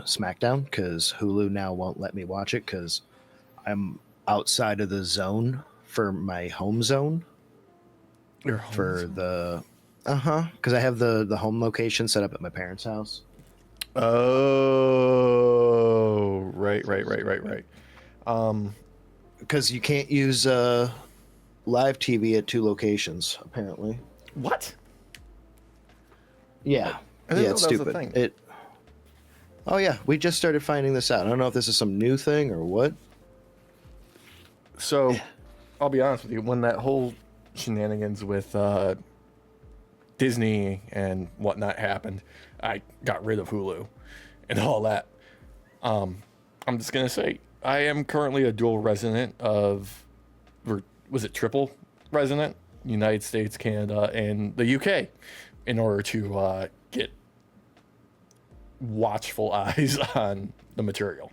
SmackDown because Hulu now won't let me watch it because I'm outside of the zone for my home zone. Your home for zone? the because I have the home location set up at my parents' house. Oh, right. Because you can't use live TV at 2 locations, apparently. What? Yeah. I didn't know it's that was a stupid. thing. Oh yeah, we just started finding this out. I don't know if this is some new thing or what. So, I'll be honest with you. When that whole shenanigans with Disney and whatnot happened, I got rid of Hulu and all that. I'm just gonna say I am currently a dual resident of, or was it triple resident? United States, Canada, and the UK, in order to get watchful eyes on the material.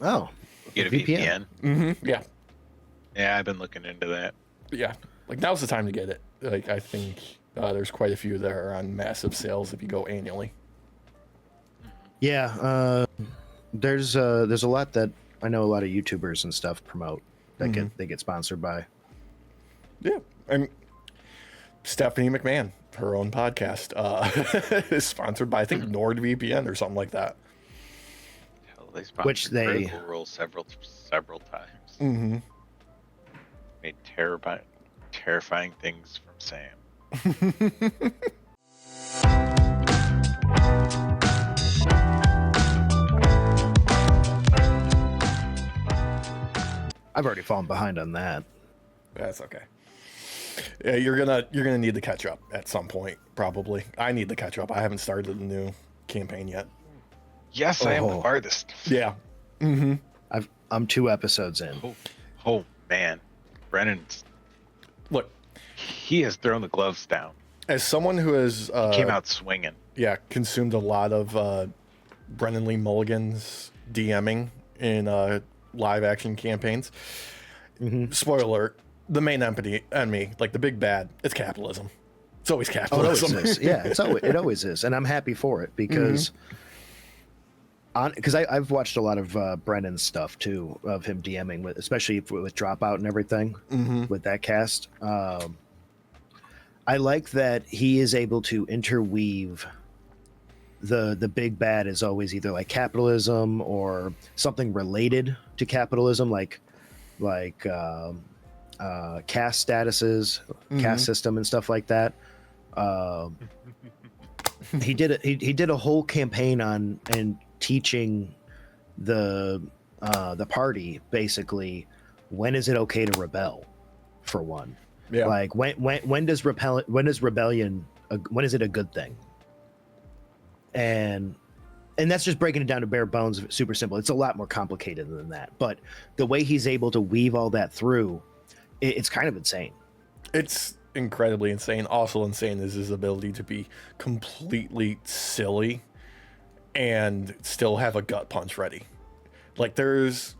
Oh, Get a VPN. Mm-hmm. Yeah. Yeah, I've been looking into that. Yeah, like now's the time to get it. Like I think there's quite a few that are on massive sales if you go annually. Yeah, there's a lot that I know a lot of YouTubers and stuff promote that they get sponsored by. Yeah, and Stephanie McMahon, her own podcast, is sponsored by I think NordVPN or something like that. Hell, they sponsored Which they- Critical Role several times. Mm-hmm. Made terrifying things from Sam. I've already fallen behind on that. That's okay. Yeah, you're gonna need to catch up at some point, probably. I need to catch up. I haven't started the new campaign yet. Yes, I am the farthest. Yeah. Mm-hmm. I'm 2 episodes in. Oh man, Brennan's. Look, he has thrown the gloves down. as someone who has Came out swinging. Yeah, consumed a lot of Brennan Lee Mulligan's DMing in live action campaigns. Mm-hmm. Spoiler alert: the main enemy, like the big bad, it's capitalism. It's always capitalism. Oh, it always is. Yeah, it always is, and I'm happy for it because. Because I've watched a lot of Brennan's stuff too, of him DMing, especially with Dropout and everything with that cast. I like that he is able to interweave the big bad is always either like capitalism or something related to capitalism, like caste statuses, caste system, and stuff like that. He did a whole campaign on and teaching the party basically when is it okay to rebel, for one. Yeah. Like when is rebellion when is it a good thing? And that's just breaking it down to bare bones, super simple. It's a lot more complicated than that, but the way he's able to weave all that through, it's kind of insane. It's incredibly insane. Also insane is his ability to be completely silly and still have a gut punch ready. Like there was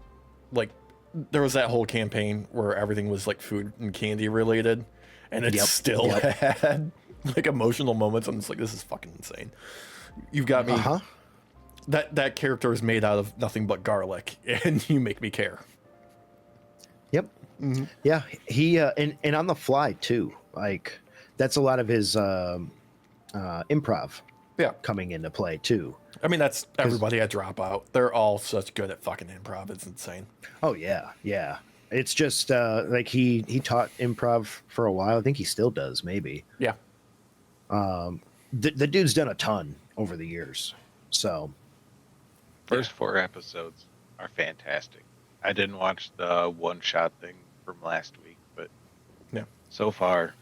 that whole campaign where everything was like food and candy related, and it still had like emotional moments. I'm just like, this is fucking insane. You've got me. That character is made out of nothing but garlic, and you make me care. Yep. Mm-hmm. Yeah, he and on the fly too. Like that's a lot of his improv. Yeah, coming into play too. I mean, that's everybody at Dropout. They're all such good at fucking improv. It's insane. Oh yeah. It's just like he taught improv for a while. I think he still does. Maybe. Yeah. The dude's done a ton over the years. So. First 4 episodes are fantastic. I didn't watch the one-shot thing from last week, but yeah, so far,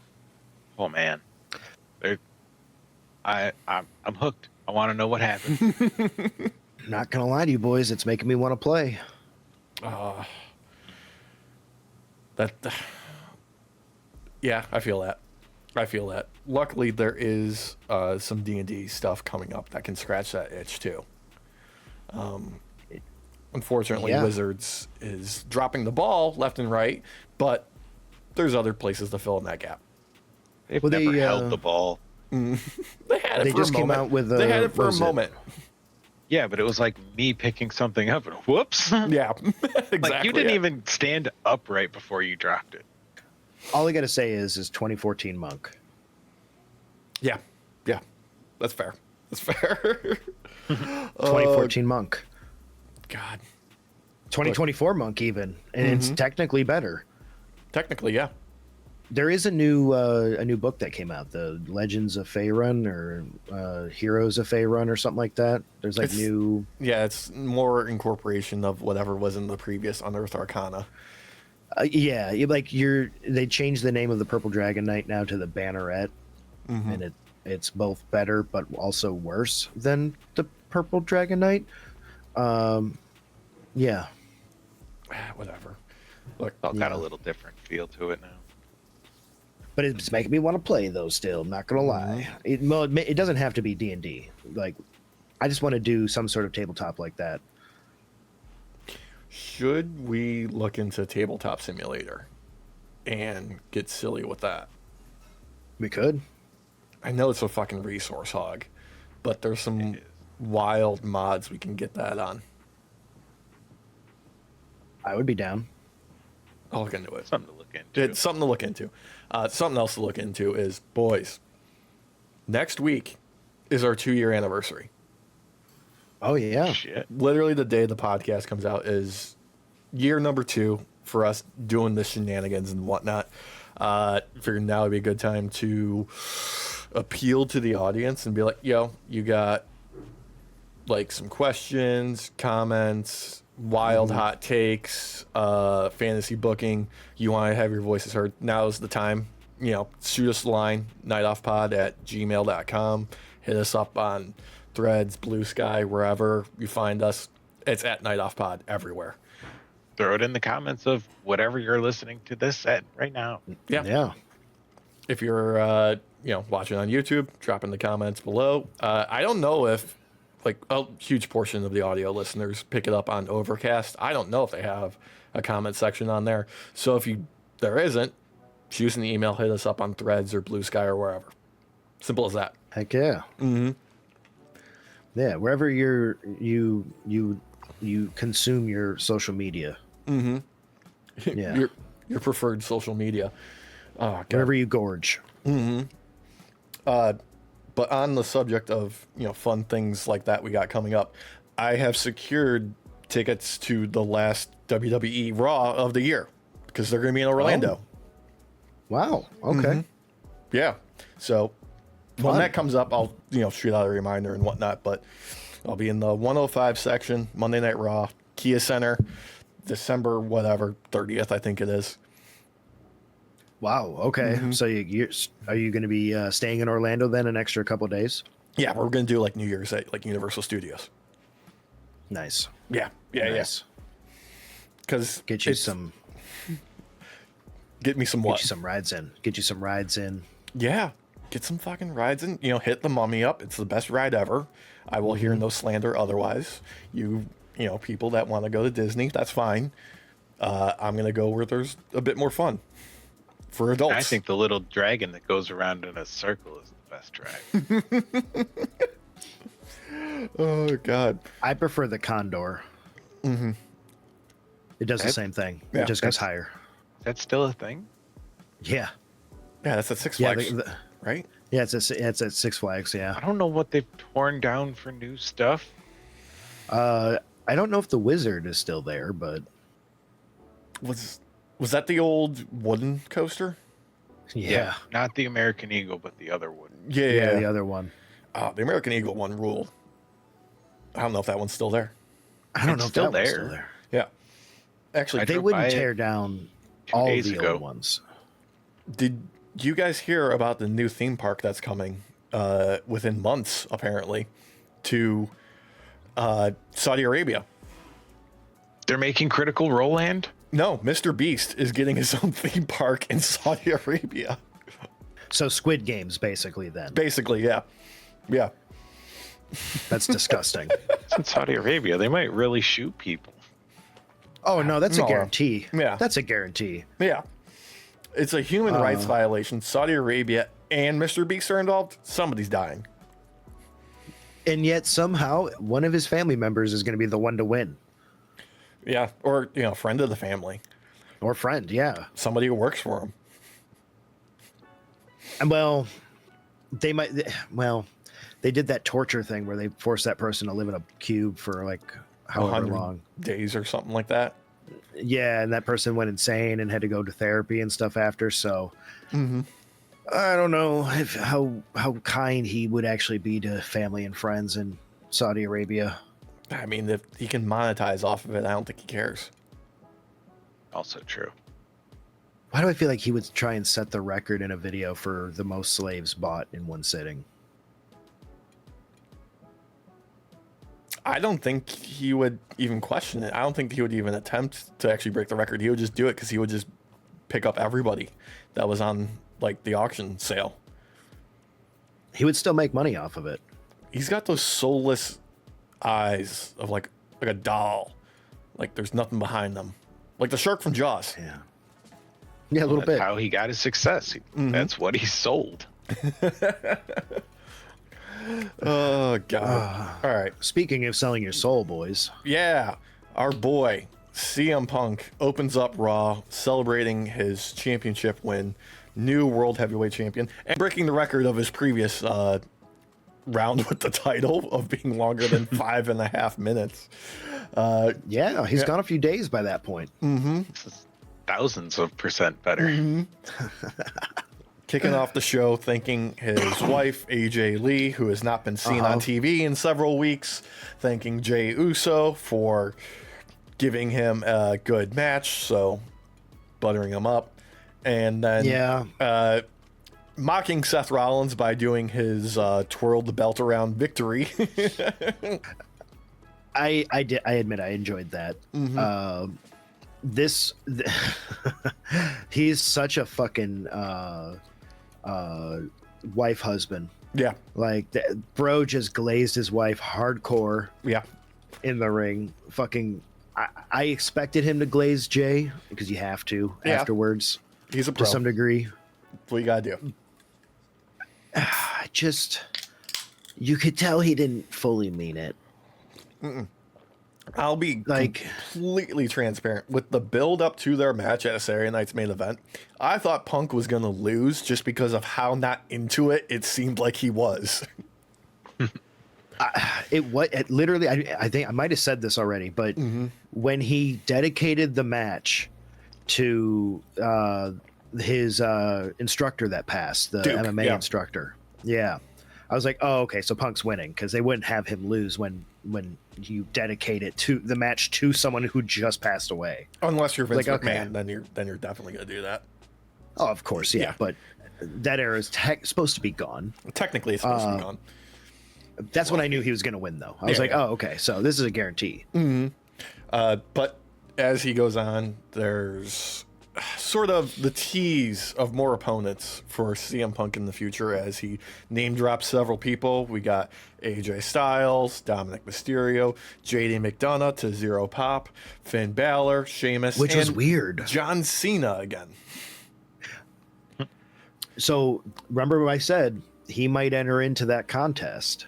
oh man, I'm hooked. I want to know what happened. Not gonna lie to you boys, it's making me want to play. Yeah, I feel that. Luckily, there is some D&D stuff coming up that can scratch that itch too. Unfortunately, Wizards is dropping the ball left and right, but there's other places to fill in that gap. They've never held the ball. They had it. They for just a came moment. out with. They had it for a moment. Yeah, but it was like me picking something up and whoops. Yeah, exactly. Like you didn't even stand upright before you dropped it. All I got to say is 2014 Monk. Yeah, that's fair. That's fair. 2014 Monk. God, 2024 Monk even, and it's technically better. technically, yeah. There is a new book that came out, the Legends of Faerun or Heroes of Faerun or something like that. There's like new. Yeah, it's more incorporation of whatever was in the previous Unearthed Arcana. They changed the name of the Purple Dragon Knight now to the Banneret, and it's both better but also worse than the Purple Dragon Knight. Yeah. Whatever. Look, It's all got a little different feel to it now. But it's making me want to play though. Still, I'm not gonna lie. It doesn't have to be D&D. Like, I just want to do some sort of tabletop like that. should we look into Tabletop Simulator and get silly with that? We could. I know it's a fucking resource hog, but there's some wild mods we can get that on. I would be down. I'll look into it. Something to look into. It's something to look into. Something else to look into is, boys, next week is our 2-year anniversary. Oh yeah. Shit. Literally the day the podcast comes out is year number 2 for us doing the shenanigans and whatnot. Figured now would be a good time to appeal to the audience and be like, yo, you got like some questions, comments, wild hot takes, fantasy booking, you want to have your voices heard, now's the time. Shoot us a line, nightoffpod@gmail.com. Hit us up on Threads, Blue Sky, wherever you find us. It's at nightoffpod everywhere. Throw it in the comments of whatever you're listening to this at right now. Yeah. If you're watching on YouTube, drop in the comments below. I don't know if like a huge portion of the audio listeners pick it up on Overcast. I don't know if they have a comment section on there. So if there isn't, shoot us an email, hit us up on Threads or Blue Sky or wherever. Simple as that. Heck yeah. Yeah, wherever you consume your social media. Yeah. Your preferred social media. Oh, God. Wherever you gorge. But on the subject of, fun things like that we got coming up, I have secured tickets to the last WWE Raw of the year because they're going to be in Orlando. Wow. Okay. Yeah. So when that comes up, I'll, shoot out a reminder and whatnot, but I'll be in the 105 section, Monday Night Raw, Kia Center, December, 30th, I think it is. Wow. Okay. So are you going to be staying in Orlando then an extra couple days? Yeah, we're going to do like New Year's at like Universal Studios. Nice. Yeah. Nice. Because Get you some. Get me some Get what? you some rides in. Get you some rides in. Yeah. Get some fucking rides in. Hit the Mummy up. It's the best ride ever. I will hear no slander otherwise. People that want to go to Disney, that's fine. I'm going to go where there's a bit more fun for adults. I think the little dragon that goes around in a circle is the best dragon. Oh, God. I prefer the Condor. It does the same thing. Yeah, It just goes higher. That's still a thing? Yeah. Yeah, that's at Six Yeah. Flags, right? Yeah. It's at Six Flags. Yeah. I don't know what they've torn down for new stuff. I don't know if the Wizard is still there, but Was that the old wooden coaster? yeah. Not the American Eagle, but the other one. Yeah. The other one. The American Eagle one ruled. I don't know if that one's still there. I don't know if still that one's there. still there. Yeah. Actually, They drove wouldn't by it tear down 2 all days the ago. old ones. did you guys hear about the new theme park that's coming within months, apparently, to Saudi Arabia? They're making Critical Role Land? No, Mr. Beast is getting his own theme park in Saudi Arabia. So Squid Games, basically. Then Basically, yeah. Yeah. that's disgusting. It's in Saudi Arabia. They might really shoot people. Oh no, that's No. a guarantee. Yeah. That's a guarantee. Yeah. It's a human rights violation. Saudi Arabia and Mr. Beast are involved. Somebody's dying. And yet somehow one of his family members is going to be the one to win. Yeah, or friend of the family, Or friend, yeah. somebody who works for him. And well, they did that torture thing where they forced that person to live in a cube for like however 100 long. days or something like that. Yeah, and that person went insane and had to go to therapy and stuff after. So I don't know how kind he would actually be to family and friends in Saudi Arabia. I mean, if he can monetize off of it, I don't think he cares. Also true. Why do I feel like he would try and set the record in a video for the most slaves bought in one sitting? I don't think he would even question it. I don't think he would even attempt to actually break the record. He would just do it because he would just pick up everybody that was on like the auction sale. He would still make money off of it. He's got those soulless eyes of like a doll. Like there's nothing behind them. Like the shark from Jaws. Yeah. Yeah, a little That's bit. how he got his success. That's what he sold. Oh god. All right. Speaking of selling your soul, boys. Yeah. Our boy CM Punk opens up Raw celebrating his championship win, new world heavyweight champion, and breaking the record of his previous round with the title of being longer than 5.5 minutes. Yeah, he's gone a few days by that point. This is thousands of % better. Kicking off the show, thanking his wife, AJ Lee, who has not been seen on TV in several weeks, thanking Jey Uso for giving him a good match, so buttering him up. And then mocking Seth Rollins by doing his twirl the belt around victory. I admit I enjoyed that. He's such a fucking wife husband. Yeah. Like bro just glazed his wife hardcore. Yeah. In the ring. Fucking I expected him to glaze Jay because you have to afterwards. He's a pro. To some degree. That's what you gotta do. You could tell he didn't fully mean it. I'll be completely transparent with the build up to their match at a Saturday Night's Main Event. I thought Punk was going to lose just because of how not into it seemed like he was. Literally, I think I might have said this already, but when he dedicated the match to his instructor that passed, the Duke, MMA instructor. Yeah. I was like, oh, okay, so Punk's winning because they wouldn't have him lose when you dedicate it to the match to someone who just passed away. Unless you're Vince McMahon, then you're definitely gonna do that. Oh, of course, yeah. But that era is supposed to be gone. Technically, it's supposed to be gone. That's when I knew he was gonna win, though. I was like, oh, okay, so this is a guarantee. But as he goes on, there's sort of the tease of more opponents for CM Punk in the future as he name drops several people. We got AJ Styles, Dominic Mysterio, JD McDonough to Zero Pop, Finn Balor, Sheamus, which was weird. John Cena again. So remember what I said? He might enter into that contest.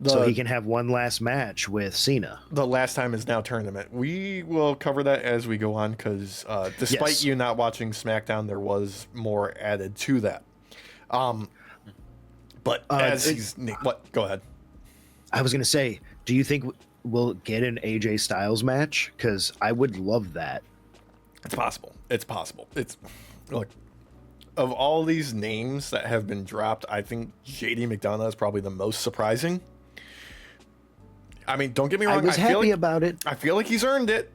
So he can have one last match with Cena. The last time is now tournament. We will cover that as we go on because despite you not watching SmackDown, there was more added to that. But as he's... What? Go ahead. I was going to say, do you think we'll get an AJ Styles match? Because I would love that. It's possible. It's possible. Look, of all these names that have been dropped, I think JD McDonough is probably the most surprising. I mean, don't get me wrong. I was happy about it. I feel like he's earned it.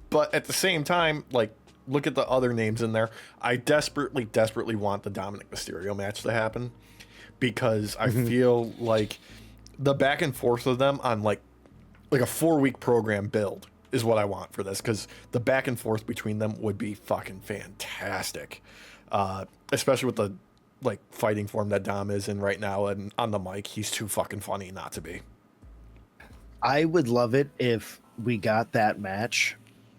But at the same time, like, look at the other names in there. I desperately, desperately want the Dominic Mysterio match to happen because I feel like the back and forth of them on like a 4-week program build is what I want for this because the back and forth between them would be fucking fantastic, especially with the like fighting form that Dom is in right now, and on the mic, he's too fucking funny not to be. I would love it if we got that match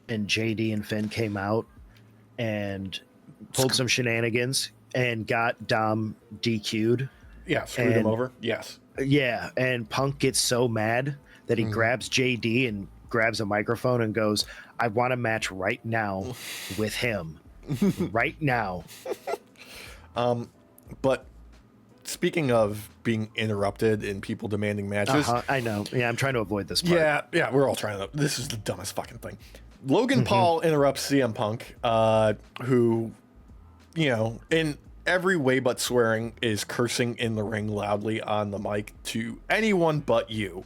and JD and Finn came out and pulled some shenanigans and got Dom DQ'd Yeah, screwed him over. Yes. Yeah, and Punk gets so mad that he grabs JD and grabs a microphone and goes, I want a match right now with him. Right now. But speaking of being interrupted and people demanding matches. I know. Yeah, I'm trying to avoid this part. Yeah, we're all trying to. This is the dumbest fucking thing. Logan Paul interrupts CM Punk, who, in every way but swearing, is cursing in the ring loudly on the mic to anyone but you.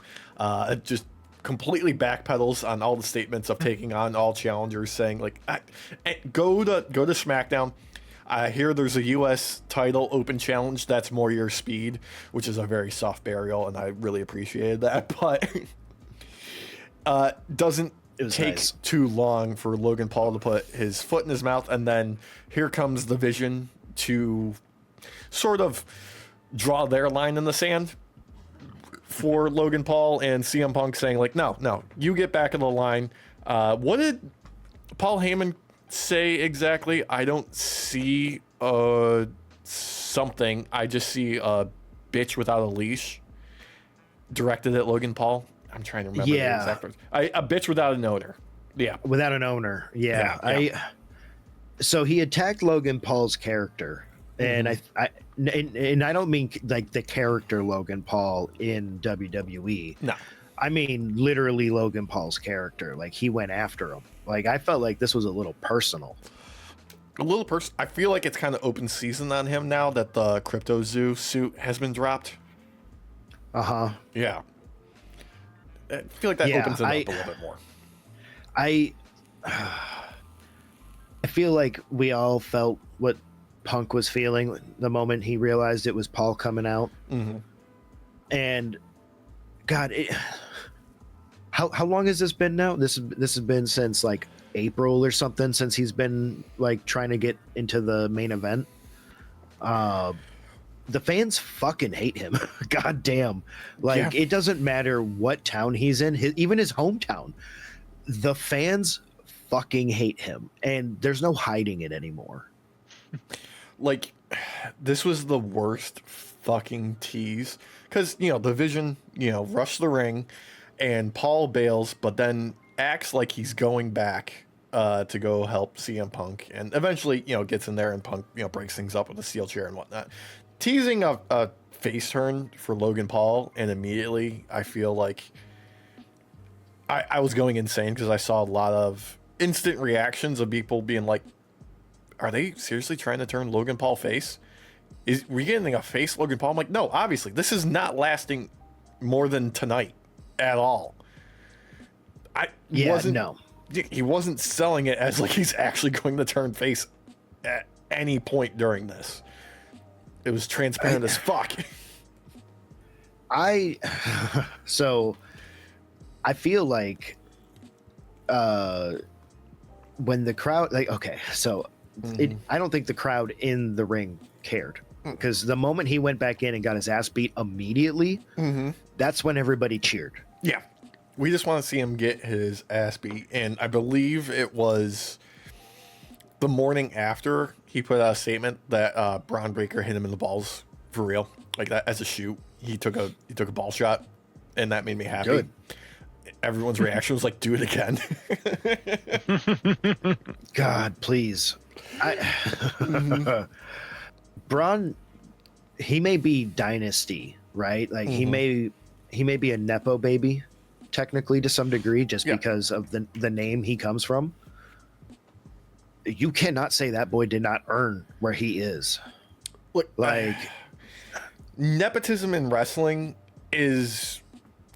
Just completely backpedals on all the statements of taking on all challengers, saying like, go to SmackDown. I hear there's a U.S. title open challenge that's more your speed, which is a very soft burial, and I really appreciated that. But doesn't take too long for Logan Paul to put his foot in his mouth, and then here comes the Vision to sort of draw their line in the sand for Logan Paul and CM Punk, saying like, no, you get back in the line. What did Paul Heyman say exactly? I don't see something. I just see a bitch without a leash directed at Logan Paul. I'm trying to remember the exact words. A bitch without an owner. Yeah. Without an owner. Yeah. So he attacked Logan Paul's character. And I don't mean like the character Logan Paul in WWE. No. I mean literally Logan Paul's character. Like he went after him. Like I felt like this was a little personal. I feel like it's kind of open season on him now that the Crypto Zoo suit has been dropped. Yeah. I feel like that opens it up a little bit more. I feel like we all felt what Punk was feeling the moment he realized it was Paul coming out. And God, how long has this been now? This has been since like April or something, since he's been like trying to get into the main event. The fans fucking hate him. God damn. Like it doesn't matter what town he's in, even his hometown. The fans fucking hate him, and there's no hiding it anymore. Like, this was the worst fucking tease because the Vision rushed the ring and Paul bails, but then acts like he's going back to go help CM Punk, and eventually gets in there and Punk breaks things up with a steel chair and whatnot, teasing a face turn for Logan Paul. And immediately I feel like I was going insane because I saw a lot of instant reactions of people being like, are they seriously trying to turn Logan Paul face? Is we getting a face Logan Paul? I'm like, no, obviously this is not lasting more than tonight at all. He wasn't selling it as like he's actually going to turn face at any point during this. It was transparent as fuck. So I feel like when the crowd, like, okay, so I don't think the crowd in the ring cared, because the moment he went back in and got his ass beat immediately, that's when everybody cheered. Yeah. We just want to see him get his ass beat. And I believe it was the morning after he put out a statement that Braun Breaker hit him in the balls for real, like that as a shoot. He took a ball shot, and that made me happy. Good. Everyone's reaction was like, "Do it again." God, please. Braun, he may be dynasty, right? Like he may be a nepo baby, technically to some degree, just because of the name he comes from. You cannot say that boy did not earn where he is. Look, like nepotism in wrestling is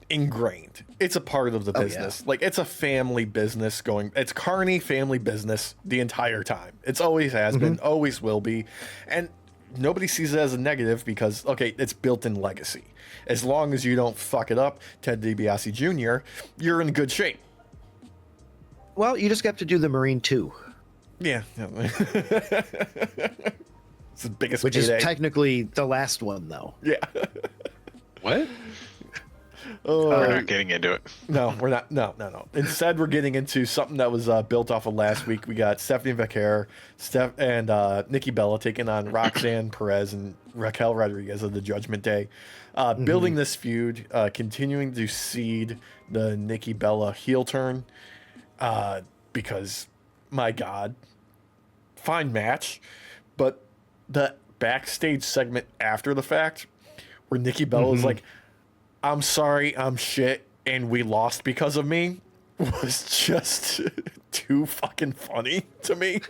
ingrained. It's a part of the business. Like it's a family business it's Carney family business the entire time. It's always has been, always will be. And nobody sees it as a negative because, okay, it's built in legacy. As long as you don't fuck it up, Ted DiBiase Jr., you're in good shape. Well, you just have to do the Marine 2. Yeah. It's the biggest Which payday. is technically the last one, though. Yeah. What? We're not getting into it. No, we're not. No. Instead, we're getting into something that was built off of last week. We got Stephanie Vaquer, and Nikki Bella taking on Roxanne Perez and Raquel Rodriguez of the Judgment Day. Building this feud, continuing to seed the Nikki Bella heel turn, because, my God, fine match, but the backstage segment after the fact, where Nikki Bella is like, "I'm sorry, I'm shit, and we lost because of me," was just too fucking funny to me.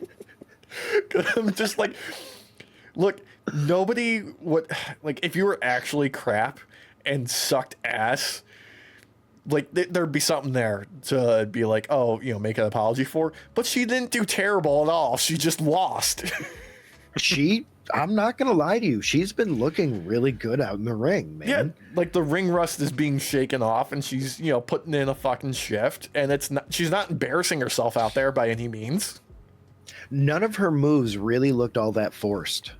'Cause I'm just like, look, nobody would, like, if you were actually crap and sucked ass, like, there'd be something there to be like, oh, make an apology for. But she didn't do terrible at all. She just lost. I'm not gonna lie to you, she's been looking really good out in the ring, man. Yeah, like the ring rust is being shaken off, and she's putting in a fucking shift, and she's not embarrassing herself out there by any means. None of her moves really looked all that forced.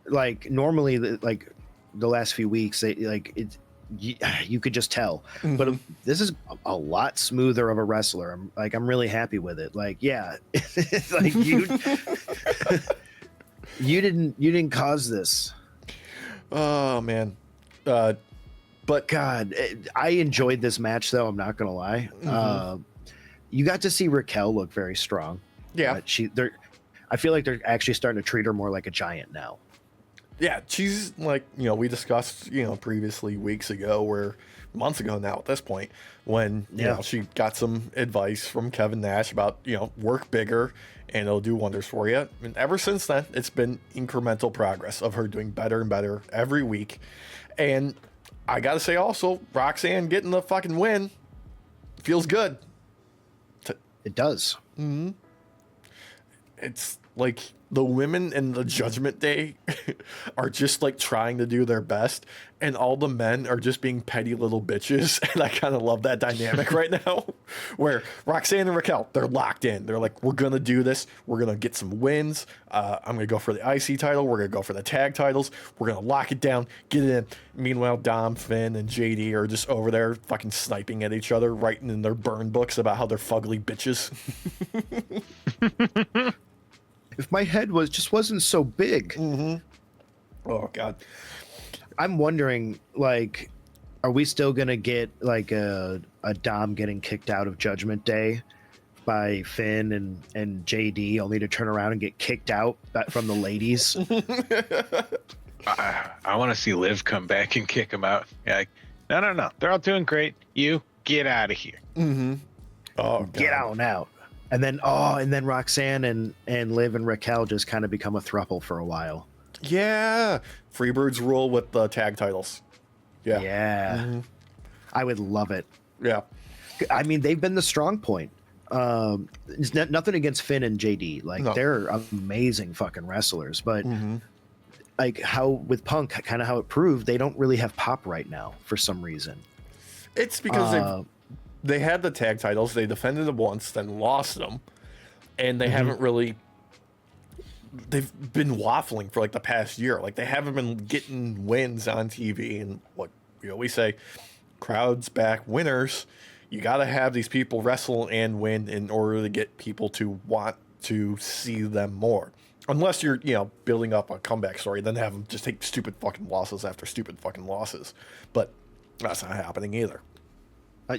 Like normally, the last few weeks, you could just tell. But this is a lot smoother of a wrestler. I'm really happy with it. Like, yeah, like you didn't cause this. Oh man. But God, I enjoyed this match though. I'm not gonna lie. You got to see Raquel look very strong. Yeah. I feel like they're actually starting to treat her more like a giant now. Yeah, she's like, we discussed, previously months ago now at this point, when, she got some advice from Kevin Nash about, work bigger and it'll do wonders for you. And ever since then, it's been incremental progress of her doing better and better every week. And I got to say also, Roxanne getting the fucking win feels good. It does. It's like the women in the Judgment Day are just like trying to do their best, and all the men are just being petty little bitches. And I kind of love that dynamic right now, where Roxanne and Raquel, they're locked in. They're like, we're going to do this. We're going to get some wins. I'm going to go for the IC title. We're going to go for the tag titles. We're going to lock it down, get it in. Meanwhile, Dom, Finn, and JD are just over there fucking sniping at each other, writing in their burn books about how they're fugly bitches. If my head wasn't so big. Oh God. I'm wondering, like, are we still gonna get like a Dom getting kicked out of Judgment Day by Finn and JD, only to turn around and get kicked out from the ladies? I want to see Liv come back and kick him out. Yeah, like, no, they're all doing great. You get out of here. Oh, God. Get on out. And then Roxanne and Liv and Raquel just kind of become a throuple for a while. Yeah. Freebirds rule with the tag titles. Yeah. Yeah. I would love it. Yeah. I mean, they've been the strong point. It's nothing against Finn and JD. Like, they're amazing fucking wrestlers. But like how with Punk, kind of how it proved, they don't really have pop right now for some reason. It's because they had the tag titles, they defended them once, then lost them, and they haven't really. They've been waffling for like the past year. Like, they haven't been getting wins on TV, and what we always say, crowds back winners. You got to have these people wrestle and win in order to get people to want to see them more. Unless you're, building up a comeback story, then have them just take stupid fucking losses after stupid fucking losses. But that's not happening either.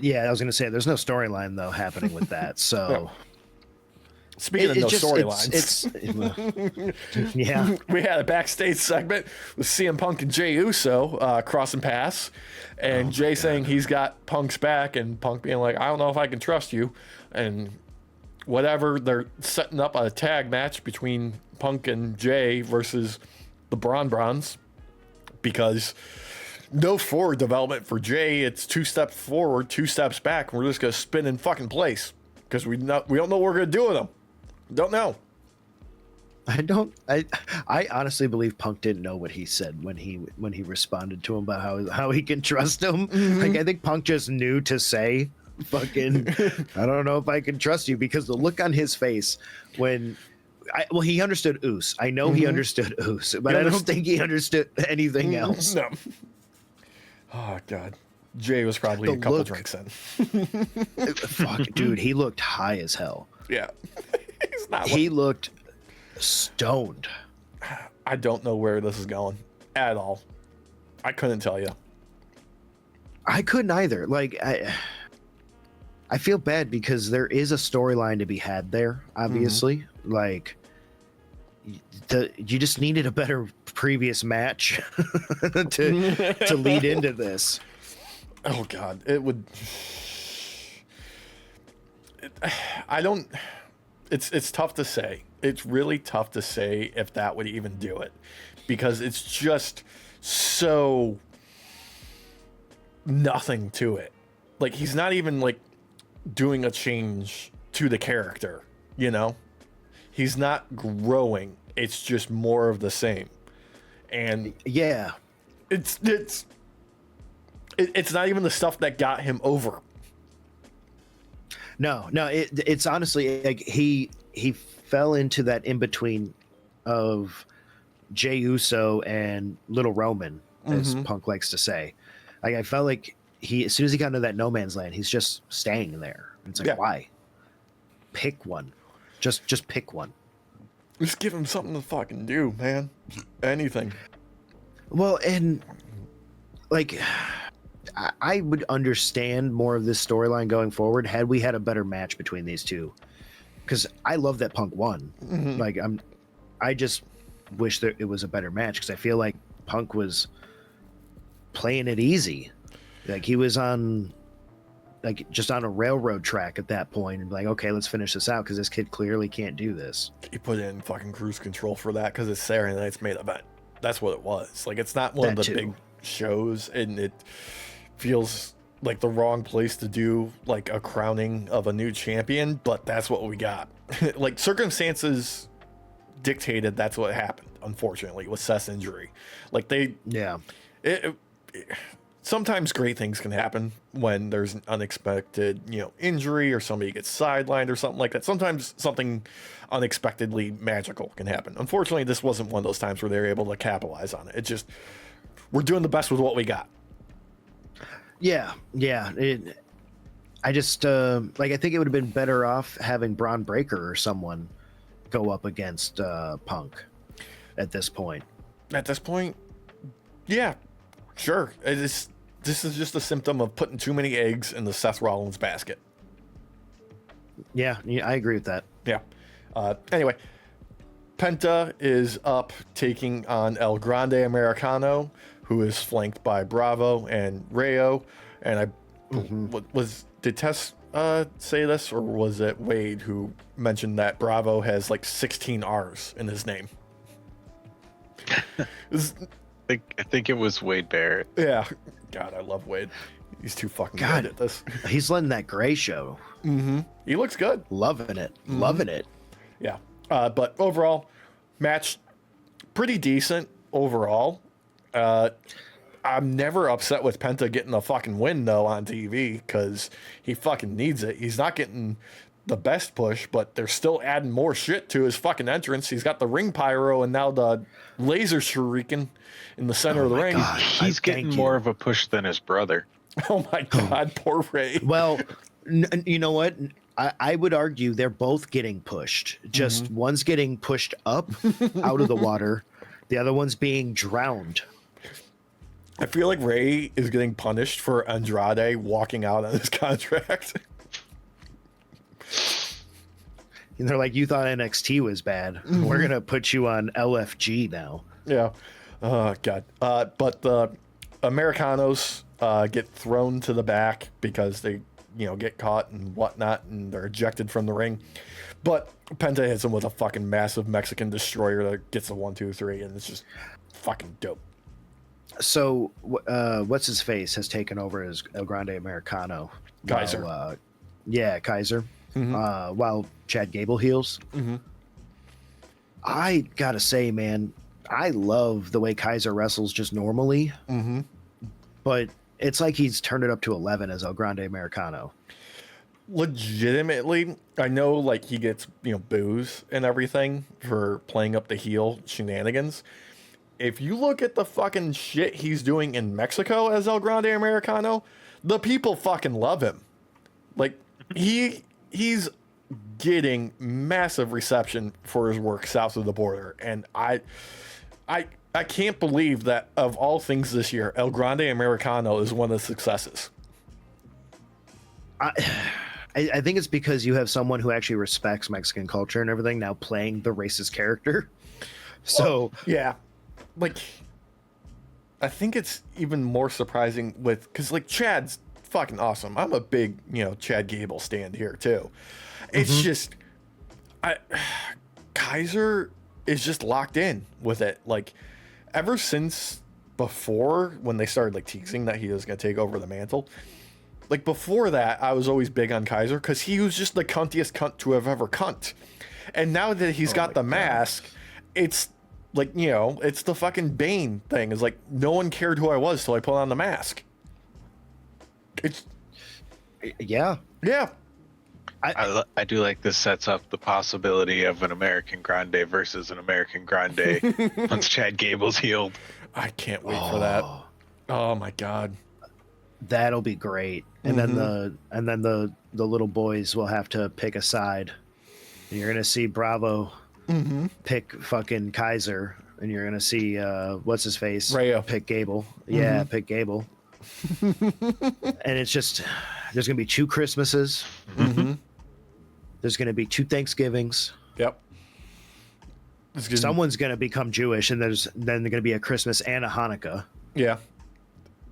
Yeah, I was going to say, there's no storyline, though, happening with that. So, no. Speaking of no storylines, yeah, we had a backstage segment with CM Punk and Jey Uso crossing paths, and Jay saying he's got Punk's back, and Punk being like, I don't know if I can trust you, and whatever. They're setting up a tag match between Punk and Jay versus the Bron, because no forward development for Jay. It's 2 steps forward, 2 steps back, and we're just gonna spin in fucking place because we don't know what we're gonna do with him. Don't know. I honestly believe Punk didn't know what he said when he responded to him about how he can trust him. Like, I think Punk just knew to say fucking I don't know if I can trust you, because the look on his face when he understood Oos. I know he understood Oos, but I don't think he understood anything else. No. Oh God. Jay was probably The a couple look. drinks in. Fuck, dude, he looked high as hell. Yeah. He's not. He looked stoned. I don't know where this is going at all. I couldn't tell you. I couldn't either. Like, I feel bad because there is a storyline to be had there, obviously. Like, you just needed a better previous match to lead into this. Oh God, it would. I don't. It's tough to say. It's really tough to say if that would even do it, because it's just so nothing to it. Like, he's not even like doing a change to the character, you know? He's not growing. It's just more of the same. And yeah, it's not even the stuff that got him over. No, it's honestly like he fell into that in between of Jey Uso and Little Roman, as Punk likes to say. Like, I felt like as soon as he got into that no man's land, he's just staying there. It's like, why? Pick one. Just pick one. Just give him something to fucking do, man. Anything. Well, and like, I would understand more of this storyline going forward had we had a better match between these two. Because I love that Punk won. Like, I just wish that it was a better match, because I feel like Punk was playing it easy. Like, he was just on a railroad track at that point, and like, okay, let's finish this out because this kid clearly can't do this. He put in fucking cruise control for that because it's Saturday Night's main event. That's what it was. Like, it's not one of the big shows, and it feels like the wrong place to do like a crowning of a new champion, but that's what we got. Like, circumstances dictated that's what happened, unfortunately, with Seth's injury. Like, sometimes great things can happen when there's an unexpected, injury, or somebody gets sidelined or something like that. Sometimes something unexpectedly magical can happen. Unfortunately, this wasn't one of those times where they were able to capitalize on it. It's just, we're doing the best with what we got. Yeah. I just I think it would have been better off having Braun Breaker or someone go up against Punk at this point. At this point, yeah, sure. This is just a symptom of putting too many eggs in the Seth Rollins basket. Yeah, I agree with that. Yeah. Anyway, Penta is up taking on El Grande Americano, who is flanked by Bravo and Rayo. And did Tess say this, or was it Wade who mentioned that Bravo has like 16 R's in his name? I think it was Wade Barrett. Yeah. God, I love Wade. He's too fucking good at this. He's letting that gray show. He looks good. Loving it. Loving it. Yeah. But overall, match pretty decent overall. I'm never upset with Penta getting a fucking win, though, on TV, because he fucking needs it. He's not getting the best push, but they're still adding more shit to his fucking entrance. He's got the ring pyro and now the laser shuriken in the center of the ring. God, he's getting more of a push than his brother. Oh my God, poor Ray. Well, you know what? I would argue they're both getting pushed. Just one's getting pushed up out of the water. The other one's being drowned. I feel like Ray is getting punished for Andrade walking out on his contract. And they're like, you thought NXT was bad. We're going to put you on LFG now. Yeah. Oh, God. But the Americanos get thrown to the back because they, get caught and whatnot, and they're ejected from the ring. But Penta hits him with a fucking massive Mexican destroyer that gets a 1, 2, 3, and it's just fucking dope. So, what's his face has taken over as El Grande Americano. Kaiser. While, Kaiser. While Chad Gable heals. I gotta say, man, I love the way Kaiser wrestles just normally. But it's like he's turned it up to 11 as El Grande Americano. Legitimately, I know, like, he gets, boos and everything for playing up the heel shenanigans. If you look at the fucking shit he's doing in Mexico as El Grande Americano, the people fucking love him. Like he's getting massive reception for his work south of the border, and I can't believe that of all things this year, El Grande Americano is one of the successes. I think it's because you have someone who actually respects Mexican culture and everything now playing the racist character. So yeah, like I think it's even more surprising because like Chad's fucking awesome. I'm a big Chad Gable stand here too. It's just Kaiser is just locked in with it. Like ever since before when they started like teasing that he was gonna take over the mantle. Like before that, I was always big on Kaiser because he was just the cuntiest cunt to have ever cunt. And now that he's got the mask, it's like, it's the fucking Bane thing. It's like no one cared who I was till I put on the mask. Yeah. I do like this sets up the possibility of an American Grande versus an American Grande once Chad Gable's healed. I can't wait for that. Oh my God. That'll be great. And then the little boys will have to pick a side. And you're gonna see Bravo pick fucking Kaiser, and you're gonna see what's his face Rayo pick Gable. Yeah, pick Gable. And it's just there's gonna be 2 Christmases. There's gonna be 2 Thanksgivings. Yep. Someone's gonna become Jewish, and then they're gonna be a Christmas and a Hanukkah. Yeah.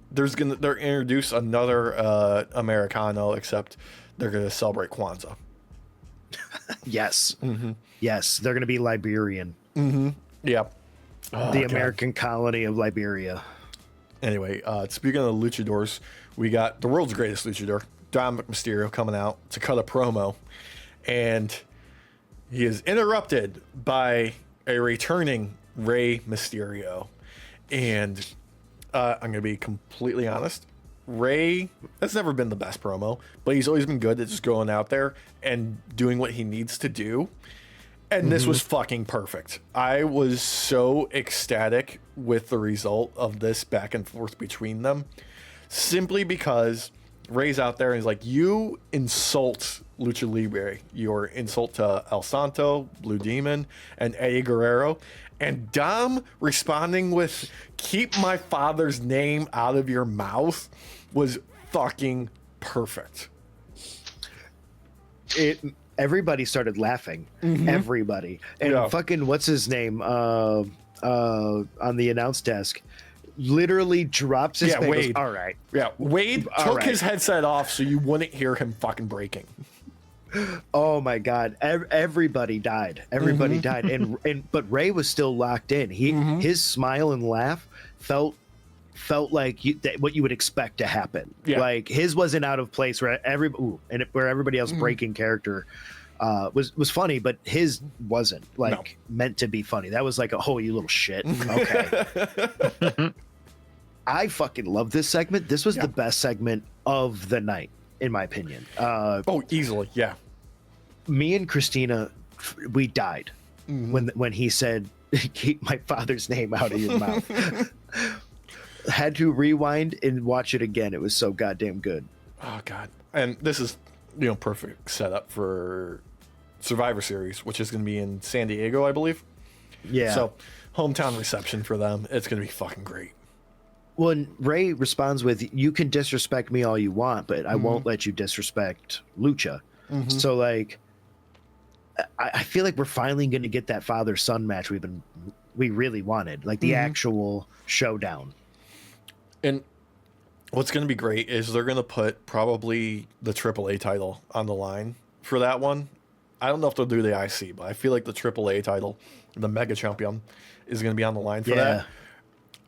They're introduce another Americano, except they're gonna celebrate Kwanzaa. Yes. Yes, they're gonna be Liberian. Yep. The American colony of Liberia. Anyway, speaking of luchadors, we got the world's greatest luchador, Dominic Mysterio, coming out to cut a promo, and he is interrupted by a returning Rey Mysterio. And I'm going to be completely honest. Rey has never been the best promo, but he's always been good at just going out there and doing what he needs to do. And this was fucking perfect. I was so ecstatic with the result of this back and forth between them, simply because Rey's out there and he's like, you insult Lucha Libre, your insult to El Santo, Blue Demon, and Eddie Guerrero. And Dom responding with, keep my father's name out of your mouth, was fucking perfect. Everybody started laughing. Everybody. And fucking what's his name on the announce desk literally drops his pen. Wade. Goes, all right. Yeah, Wade took his headset off so you wouldn't hear him fucking breaking. Oh my God! Everybody died. Everybody died. But Rey was still locked in. His smile and laugh felt like what you would expect to happen. Yeah. Like his wasn't out of place. Where where everybody else breaking character was funny, but his wasn't meant to be funny. That was like you little shit. Okay. I fucking love this segment. This was the best segment of the night, in my opinion. Easily, yeah. Me and Christina, we died when he said, keep my father's name out of your mouth. Had to rewind and watch it again. It was so goddamn good. Oh God. And this is, perfect setup for Survivor Series, which is going to be in San Diego, I believe. Yeah. So hometown reception for them. It's going to be fucking great. When Rey responds with, you can disrespect me all you want, but I won't let you disrespect Lucha. So like, I feel like we're finally going to get that father-son match we really wanted, like the actual showdown. And what's going to be great is they're going to put probably the AAA title on the line for that one. I don't know if they'll do the IC, but I feel like the AAA title, the Mega Champion, is going to be on the line for that.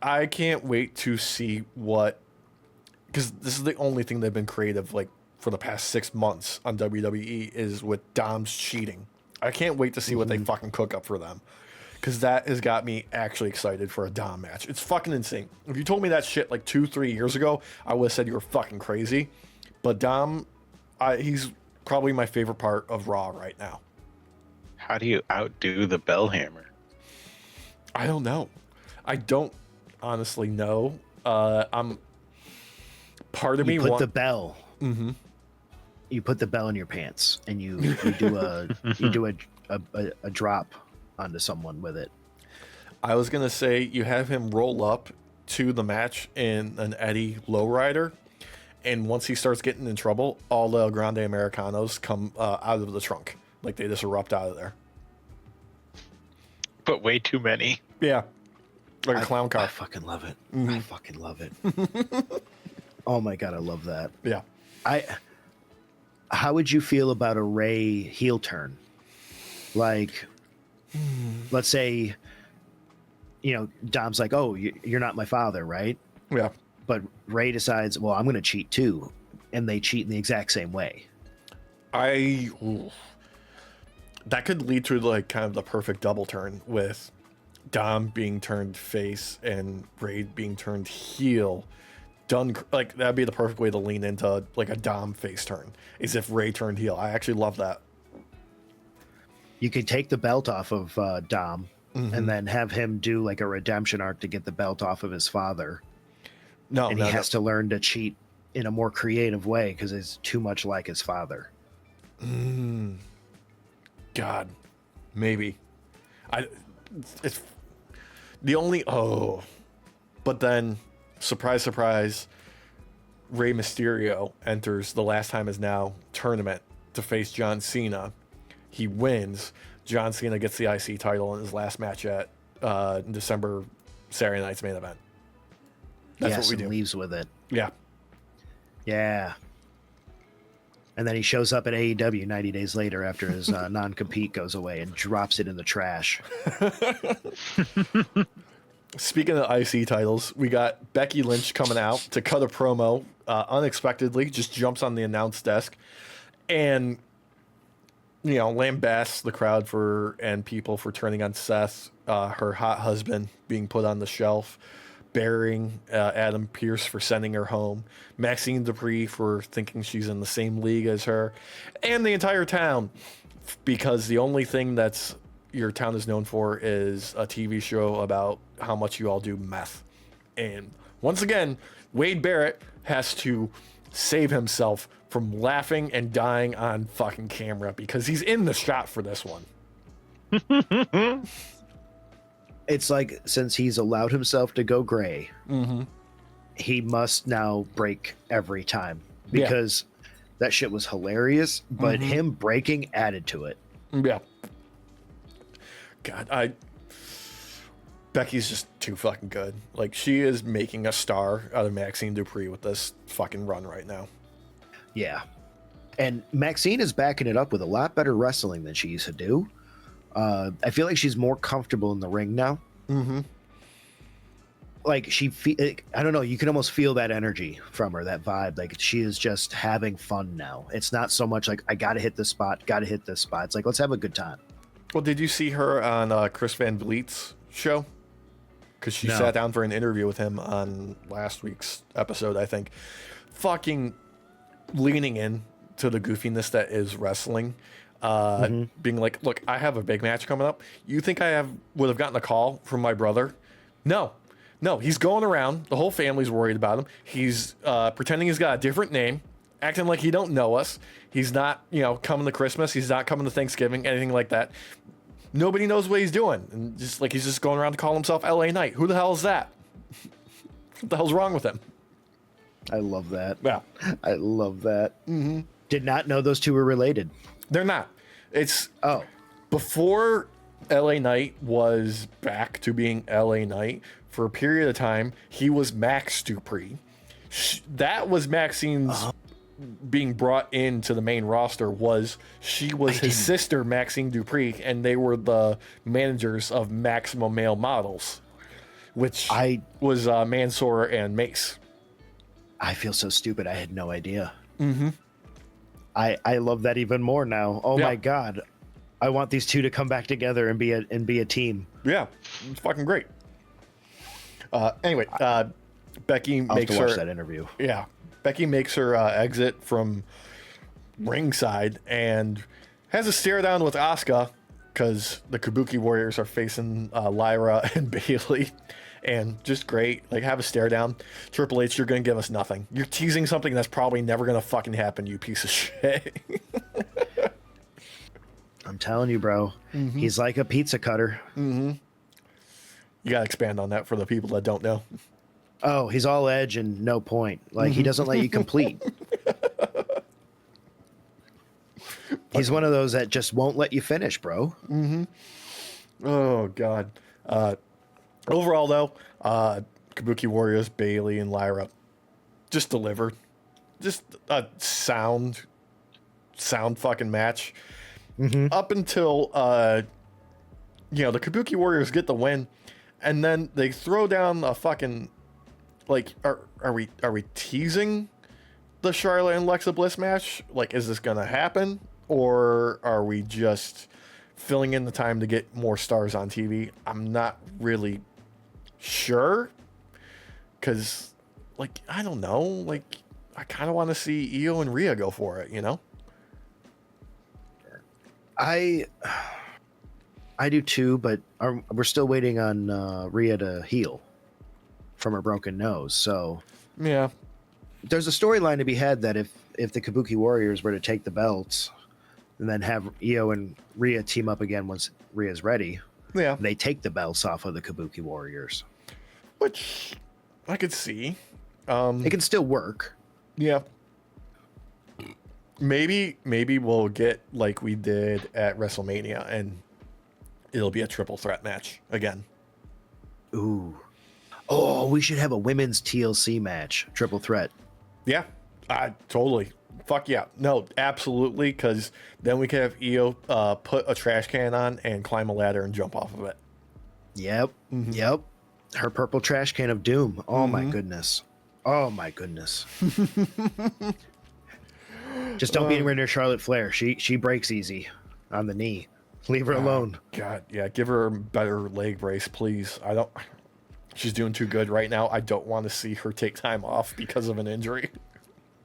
I can't wait to see because this is the only thing they've been creative like for the past 6 months on WWE is with Dom's cheating. I can't wait to see what they fucking cook up for them, because that has got me actually excited for a Dom match. It's fucking insane. If you told me that shit like 2-3 years ago, I would have said you were fucking crazy. But Dom, he's probably my favorite part of Raw right now. How do you outdo the Bellhammer? I don't know. I don't honestly know. Part of me you put want the bell. Mm-hmm. You put the bell in your pants, and you do a drop onto someone with it. I was gonna say you have him roll up to the match in an Eddie lowrider, and once he starts getting in trouble, all the Grande Americanos come out of the trunk, like they just erupt out of there. But way too many. Yeah, like a clown I car. fucking love it. Mm-hmm. I fucking love it. Oh my god, I love that. Yeah. How would you feel about a Ray heel turn? Like, let's say, Dom's like, "Oh, you're not my father, right?" Yeah. But Ray decides, "Well, I'm going to cheat too," and they cheat in the exact same way. That could lead to like kind of the perfect double turn with Dom being turned face and Ray being turned heel. Done like that'd be the perfect way to lean into like a Dom face turn. Is if Ray turned heel. I actually love that. You could take the belt off of Dom, and then have him do like a redemption arc to get the belt off of his father. No, and he has to learn to cheat in a more creative way because it's too much like his father. God, maybe. It's the only but then surprise, surprise, Rey Mysterio enters the Last Time Is Now tournament to face John Cena. He wins. John Cena gets the IC title in his last match at December Saturday Night's Main Event. That's what we do. Leaves with it. Yeah. Yeah. And then he shows up at AEW 90 days later after his non-compete goes away and drops it in the trash. Speaking of IC titles, we got Becky Lynch coming out to cut a promo unexpectedly, just jumps on the announce desk and, lambasts the crowd and people for turning on Seth, her hot husband being put on the shelf, burying Adam Pearce for sending her home, Maxine Dupree for thinking she's in the same league as her, and the entire town, because the only thing that's your town is known for is a TV show about how much you all do meth. And once again, Wade Barrett has to save himself from laughing and dying on fucking camera because he's in the shot for this one. It's like, since he's allowed himself to go gray, he must now break every time because that shit was hilarious, but him breaking added to it. Yeah. God, Becky's just too fucking good. Like, she is making a star out of Maxine Dupree with this fucking run right now. Yeah. And Maxine is backing it up with a lot better wrestling than she used to do. I feel like she's more comfortable in the ring now. Like, I don't know, you can almost feel that energy from her, that vibe. Like, she is just having fun now. It's not so much like, I gotta hit this spot. It's like, let's have a good time. Well, did you see her on Chris Van Vliet's show? Because she sat down for an interview with him on last week's episode, I think. Fucking leaning in to the goofiness that is wrestling. Being like, look, I have a big match coming up. You think I would have gotten a call from my brother? No, he's going around. The whole family's worried about him. He's pretending he's got a different name, acting like he don't know us. He's not, coming to Christmas. He's not coming to Thanksgiving, anything like that. Nobody knows what he's doing. And just like, he's just going around to call himself LA Knight. Who the hell is that? What the hell's wrong with him? I love that. Yeah. I love that. Did not know those two were related. They're not. It's before LA Knight was back to being LA Knight, for a period of time, he was Max Dupree. That was Maxine's being brought into the main roster. She was his sister, Maxine Dupree, and they were the managers of Maximum Male Models, which was Mansoor and Mace. I feel so stupid. I had no idea. I love that even more now. Oh my god, I want these two to come back together and be a team. Yeah, it's fucking great. Anyway, Becky makes her watch that interview. Yeah, Becky makes her exit from ringside and has a stare down with Asuka because the Kabuki Warriors are facing Lyra and Bailey, and just great. Like, have a stare down. Triple H, you're going to give us nothing. You're teasing something that's probably never going to fucking happen, you piece of shit. I'm telling you, bro. He's like a pizza cutter. You got to expand on that for the people that don't know. Oh, he's all edge and no point. Like, he doesn't let you complete. He's one of those that just won't let you finish, bro. Oh, God. Overall, though, Kabuki Warriors, Bailey, and Lyra just delivered. Just a sound fucking match. Up until, the Kabuki Warriors get the win, and then they throw down a fucking, like, are we teasing the Charlotte and Alexa Bliss match? Like, is this gonna happen? Or are we just filling in the time to get more stars on TV? I'm not really sure. Because, like, I don't know. Like, I kind of want to see Io and Rhea go for it, you know? I do too, but we're still waiting on Rhea to heal from her broken nose. So Yeah. there's a storyline to be had that if the Kabuki Warriors were to take the belts and then have Io and Rhea team up again once Rhea's ready, Yeah. they take the belts off of the Kabuki Warriors. Which I could see. It can still work. Yeah. Maybe we'll get like we did at WrestleMania and it'll be a triple threat match again. Ooh. Oh, we should have a women's TLC match, triple threat. Yeah. Totally. Fuck yeah. No, absolutely, because then we could have Io put a trash can on and climb a ladder and jump off of it. Yep. Yep. Her purple trash can of doom. Oh my goodness. Oh my goodness. Just don't be anywhere near Charlotte Flair. She breaks easy on the knee. Leave her alone. God, yeah, give her a better leg brace, please. She's doing too good right now. I don't want to see her take time off because of an injury.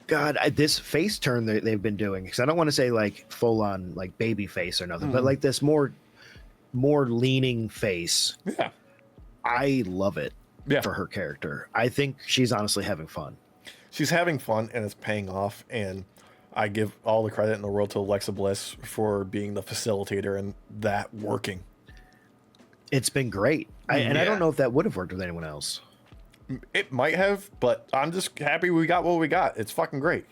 God, this face turn that they've been doing, because I don't want to say like full on like baby face or nothing, but like this more leaning face. Yeah. I love it Yeah. for her character. I think she's honestly having fun. She's having fun and it's paying off, and I give all the credit in the world to Alexa Bliss for being the facilitator and that working. It's been great. And I don't know if that would have worked with anyone else. It might have, but I'm just happy we got what we got. It's fucking great.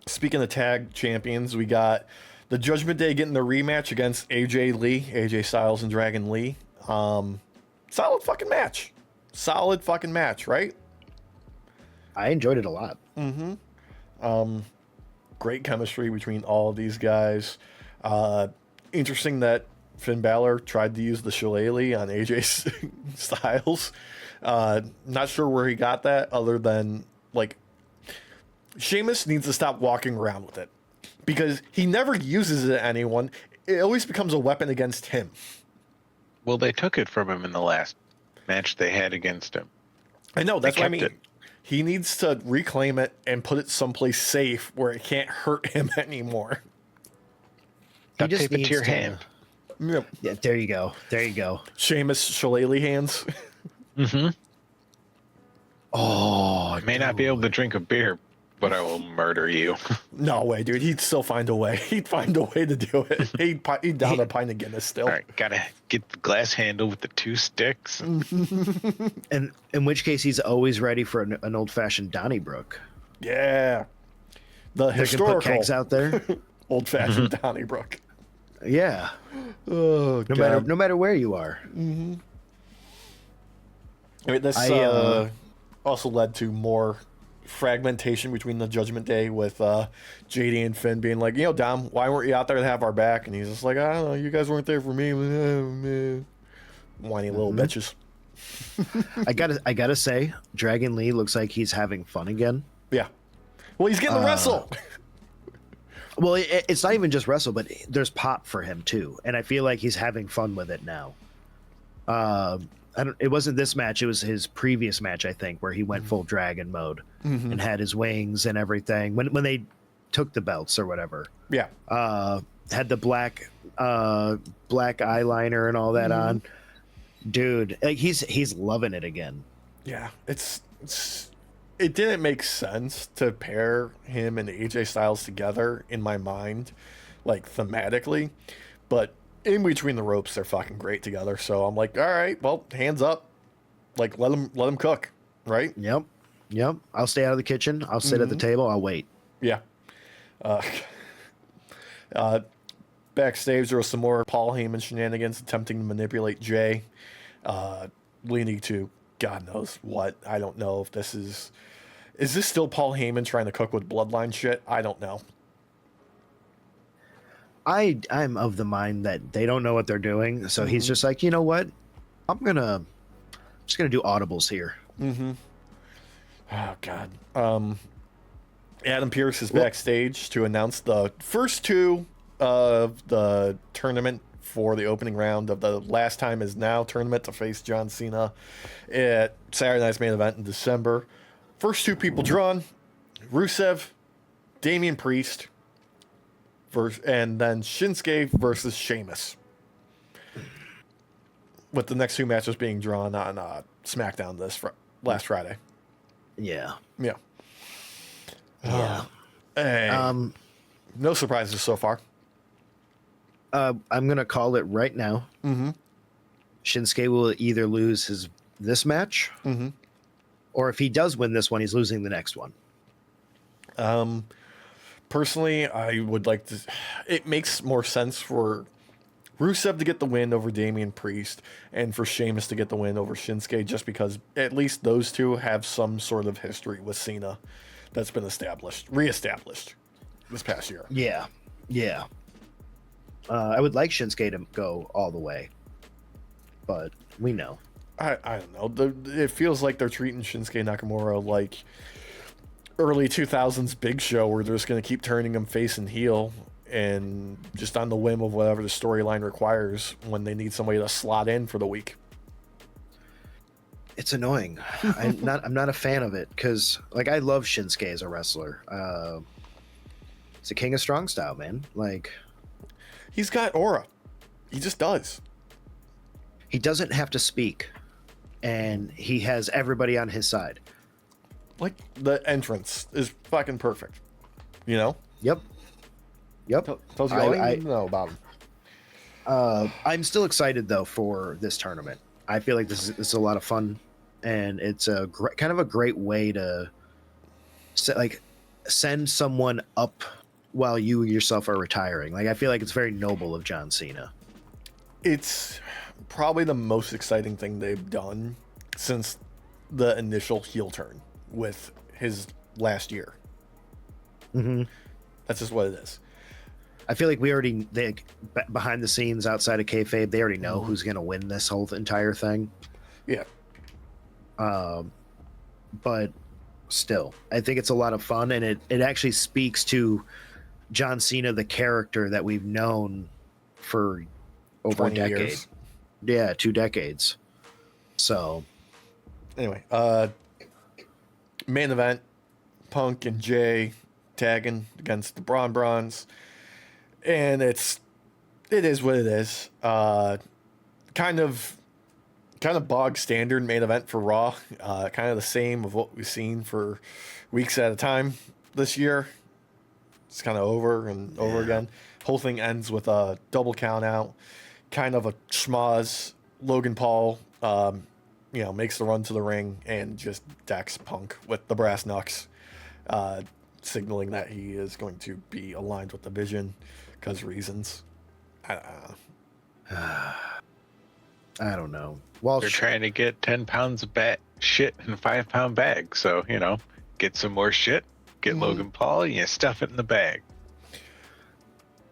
Speaking of tag champions, we got the Judgment Day getting the rematch against AJ Styles and Dragon Lee. Solid fucking match, right? I enjoyed it a lot. Great chemistry between all of these guys. Interesting that Finn Balor tried to use the shillelagh on AJ Styles. Not sure where he got that, other than like Sheamus needs to stop walking around with it because he never uses it at anyone. It always becomes a weapon against him. Well, they took it from him in the last match they had against him. I know, that's what I mean. It. He needs to reclaim it and put it someplace safe where it can't hurt him anymore. Duct tape it to your hand. Yep. Yeah, there you go. Sheamus shillelagh hands. Oh, I may not be able to drink a beer, but I will murder you. No way, dude. He'd still find a way. He'd find a way to do it. He'd down a pint of Guinness still. All right, gotta get the glass handle with the 2 sticks. And in which case, he's always ready for an old-fashioned Donnybrook. Yeah. The They can historical put kegs out there. old-fashioned Donnybrook. Yeah. Oh, No matter where you are. I mean, this also led to more fragmentation between the Judgment Day with JD and Finn being like, Dom, why weren't you out there to have our back? And he's just like, I don't know, you guys weren't there for me. Whiny little bitches. I gotta say, Dragon Lee looks like he's having fun again. Yeah. Well, he's getting to wrestle. Well, it's not even just wrestle, but there's pop for him too, and I feel like he's having fun with it now. It wasn't this match; it was his previous match, I think, where he went full dragon mode and had his wings and everything. When they took the belts or whatever, Yeah. Had the black eyeliner and all that on. Dude, like he's loving it again. Yeah, it didn't make sense to pair him and AJ Styles together in my mind, like thematically, but in between the ropes, they're fucking great together. So I'm like, all right, well, hands up, like let them cook, right? Yep. I'll stay out of the kitchen. I'll sit at the table. I'll wait. Yeah. Uh, uh, Backstage, there was some more Paul Heyman shenanigans attempting to manipulate Jay, leading to God knows what. I don't know if this is this still Paul Heyman trying to cook with bloodline shit? I don't know. I'm of the mind that they don't know what they're doing, so he's just like, you know what? I'm just gonna do audibles here. Oh God. Adam Pearce is backstage to announce the first two of the tournament for the opening round of the Last Time Is Now tournament to face John Cena at Saturday Night's Main Event in December. First two people drawn, Rusev, Damian Priest, and then Shinsuke versus Sheamus. With the next two matches being drawn on SmackDown last Friday. Yeah. Yeah. Yeah. Hey, no surprises so far. I'm gonna call it right now. Shinsuke will either lose this match, or if he does win this one, he's losing the next one. Personally, I would like to. It makes more sense for Rusev to get the win over Damian Priest and for Sheamus to get the win over Shinsuke, just because at least those two have some sort of history with Cena that's been reestablished this past year. Yeah. I would like Shinsuke to go all the way, but we know. I don't know. It feels like they're treating Shinsuke Nakamura like early 2000s Big Show, where they're just going to keep turning him face and heel, and just on the whim of whatever the storyline requires when they need somebody to slot in for the week. It's annoying. I'm not a fan of it because, like, I love Shinsuke as a wrestler. He's a king of strong style, man. Like, he's got aura. He just does. He doesn't have to speak, and he has everybody on his side. Like, the entrance is fucking perfect. You know? Yep. Tells you all you need to know about him. I'm still excited though for this tournament. I feel like this is a lot of fun, and it's a kind of a great way to send someone up while you yourself are retiring. Like, I feel like it's very noble of John Cena. It's probably the most exciting thing they've done since the initial heel turn with his last year. That's just what it is. I feel like behind the scenes, outside of kayfabe, they already know who's going to win this whole entire thing. Yeah. But still, I think it's a lot of fun, and it actually speaks to John Cena, the character that we've known for over a decade. Years. Yeah, 2 decades. So, anyway, main event, Punk and Jay tagging against the Brawns. And it is what it is. Kind of bog standard main event for Raw. Kind of the same of what we've seen for weeks at a time this year. It's kind of over and over again. Whole thing ends with a double count out. Kind of a schmoz. Logan Paul, makes the run to the ring and just decks Punk with the brass knucks, signaling that he is going to be aligned with the Vision because reasons. I don't know. Well, they're trying to get 10 pounds of shit in a 5-pound bag. So, get some more shit, get Logan Paul, and you stuff it in the bag.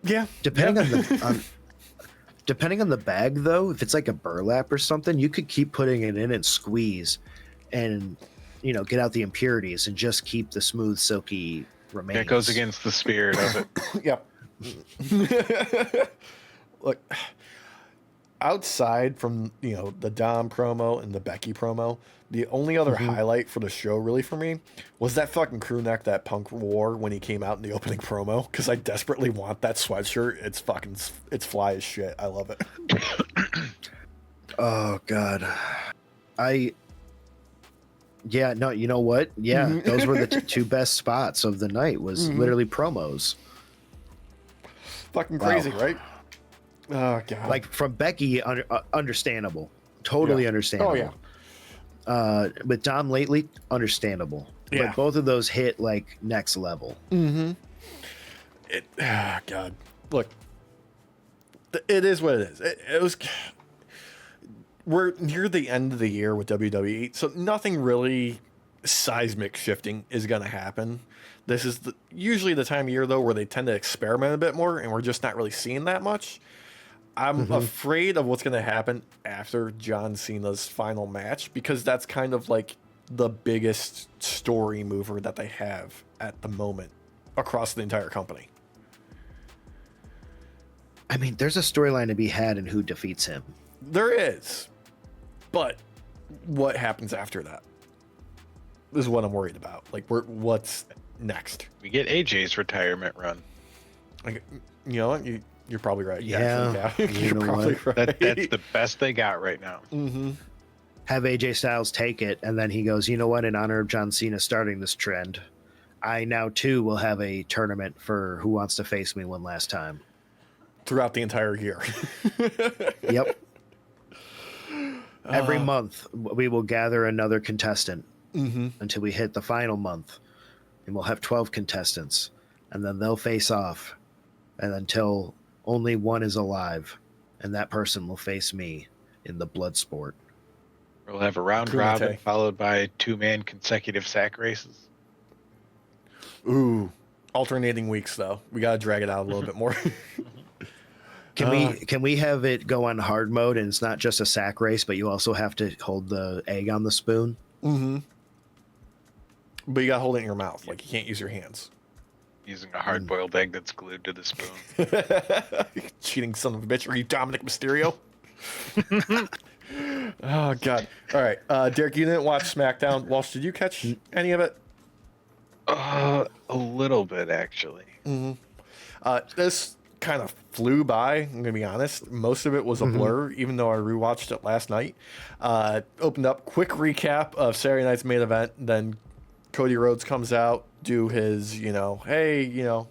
Yeah. Depending on the bag, though, if it's like a burlap or something, you could keep putting it in and squeeze and, get out the impurities and just keep the smooth, silky remains. That goes against the spirit of it. Yep. Look, outside from the Dom promo and the Becky promo, the only other highlight for the show really for me was that fucking crew neck that Punk wore when he came out in the opening promo, because I desperately want that sweatshirt. It's fly as shit. I love it. Oh God, yeah, no, you know what? Yeah, those were the two best spots of the night. Was literally promos. Fucking Wow. crazy, right? Oh God. Like from Becky, understandable, totally understandable. Oh yeah. With Dom lately, understandable. Yeah. But both of those hit like next level. God, look, it is what it is. It was. We're near the end of the year with WWE, so nothing really seismic shifting is going to happen. This is usually the time of year, though, where they tend to experiment a bit more, and we're just not really seeing that much. I'm afraid of what's going to happen after John Cena's final match, because that's kind of like the biggest story mover that they have at the moment across the entire company. I mean, there's a storyline to be had in who defeats him. There is. But what happens after that is what I'm worried about. Like, what's next? We get AJ's retirement run. Like, you know what? You're probably right. Yeah, You're probably right. That's the best they got right now. Have AJ Styles take it, and then he goes, you know what? In honor of John Cena starting this trend, I now too will have a tournament for Who Wants to Face Me one last time. Throughout the entire year. Yep. Every month, we will gather another contestant until we hit the final month. And we'll have 12 contestants. And then they'll face off. And until only one is alive. And that person will face me in the blood sport. We'll have a round robin followed by 2-man consecutive sack races. Ooh. Alternating weeks, though. We got to drag it out a little bit more. Can we have it go on hard mode and it's not just a sack race, but you also have to hold the egg on the spoon? But you got to hold it in your mouth. Like, you can't use your hands. Using a hard-boiled egg that's glued to the spoon. Cheating son of a bitch. Are you Dominic Mysterio? Oh, God. All right. Derek, you didn't watch SmackDown. Walsh, did you catch any of it? A little bit, actually. This kind of flew by, I'm gonna be honest. Most of it was a blur, even though I rewatched it last night. Opened up, quick recap of Saturday night's main event, then Cody Rhodes comes out, do his, hey,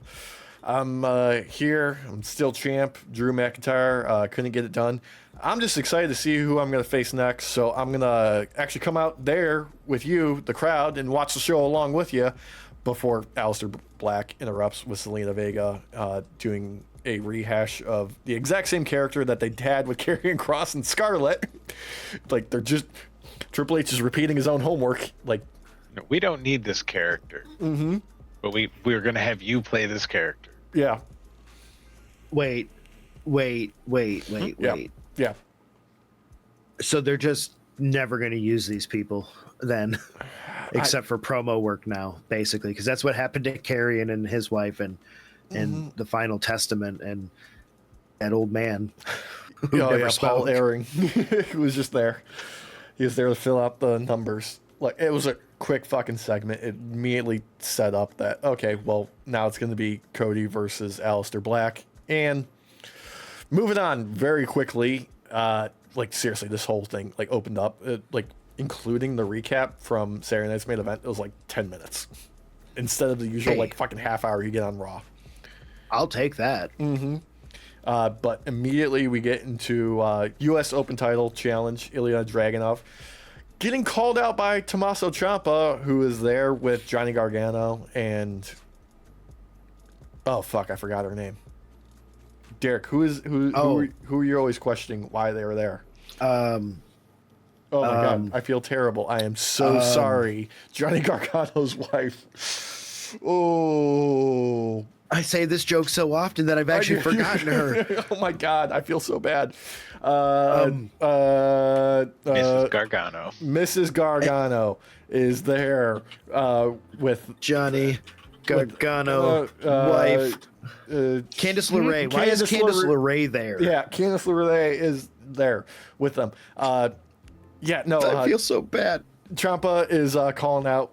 I'm here, I'm still champ. Drew McIntyre couldn't get it done. I'm just excited to see who I'm gonna face next, so I'm gonna actually come out there with you, the crowd, and watch the show along with you, before Aleister Black interrupts with Selena Vega doing a rehash of the exact same character that they had with Karrion Kross and Scarlett. Like, they're just, Triple H is repeating his own homework. Like, No, we don't need this character. But we're going to have you play this character. yeah. Wait. Yeah. So they're just never going to use these people then, except for promo work now, basically, because that's what happened to Karrion and his wife and the Final Testament and that old man who never spoke. Paul Aaron, who was just there. He was there to fill out the numbers. Like, it was a quick fucking segment. It immediately set up that, okay, well, now it's going to be Cody versus Aleister Black. And moving on very quickly, like, seriously, this whole thing, like, opened up, like, including the recap from Saturday night's main event, it was like 10 minutes instead of the usual, like, fucking half hour you get on Raw. I'll take that. But immediately we get into U.S. Open title challenge, Ilya Dragunov getting called out by Tommaso Ciampa, who is there with Johnny Gargano and... Oh, fuck, I forgot her name. Derek, who are you always questioning why they were there? Oh my God, I feel terrible. I am so sorry. Johnny Gargano's wife. Oh... I say this joke so often that I've actually forgotten her. Oh my God, I feel so bad. Mrs. Gargano. Mrs. Gargano is there with Johnny Gargano, wife. Candice LeRae. Why is Candice LeRae there? Yeah, Candice LeRae is there with them. I feel so bad. Ciampa is calling out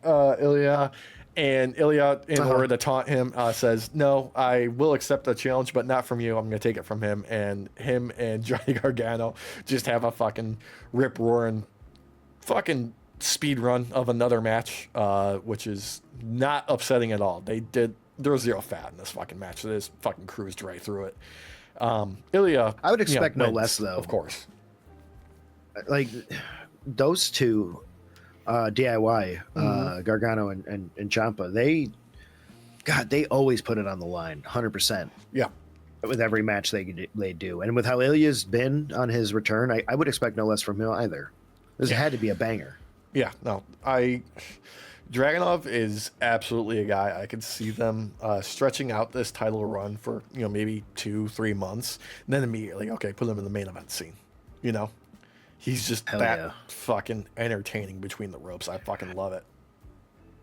Ilya, And Ilya, in order to taunt him, says, "No, I will accept the challenge, but not from you. I'm going to take it from him." And him and Johnny Gargano just have a fucking rip-roaring fucking speed run of another match, which is not upsetting at all. There was zero fat in this fucking match. So they just fucking cruised right through it. Ilya, I would expect no wins, less, though. Of course. Like, those two, DIY, Gargano and Ciampa, they always put it on the line, 100%. Yeah. With every match they do. And with how Ilya's been on his return, I would expect no less from him either. This had to be a banger. Yeah, no, Dragunov is absolutely a guy. I could see them stretching out this title run for, maybe 2-3 months, and then immediately, okay, put him in the main event scene. He's just fucking entertaining between the ropes. I fucking love it.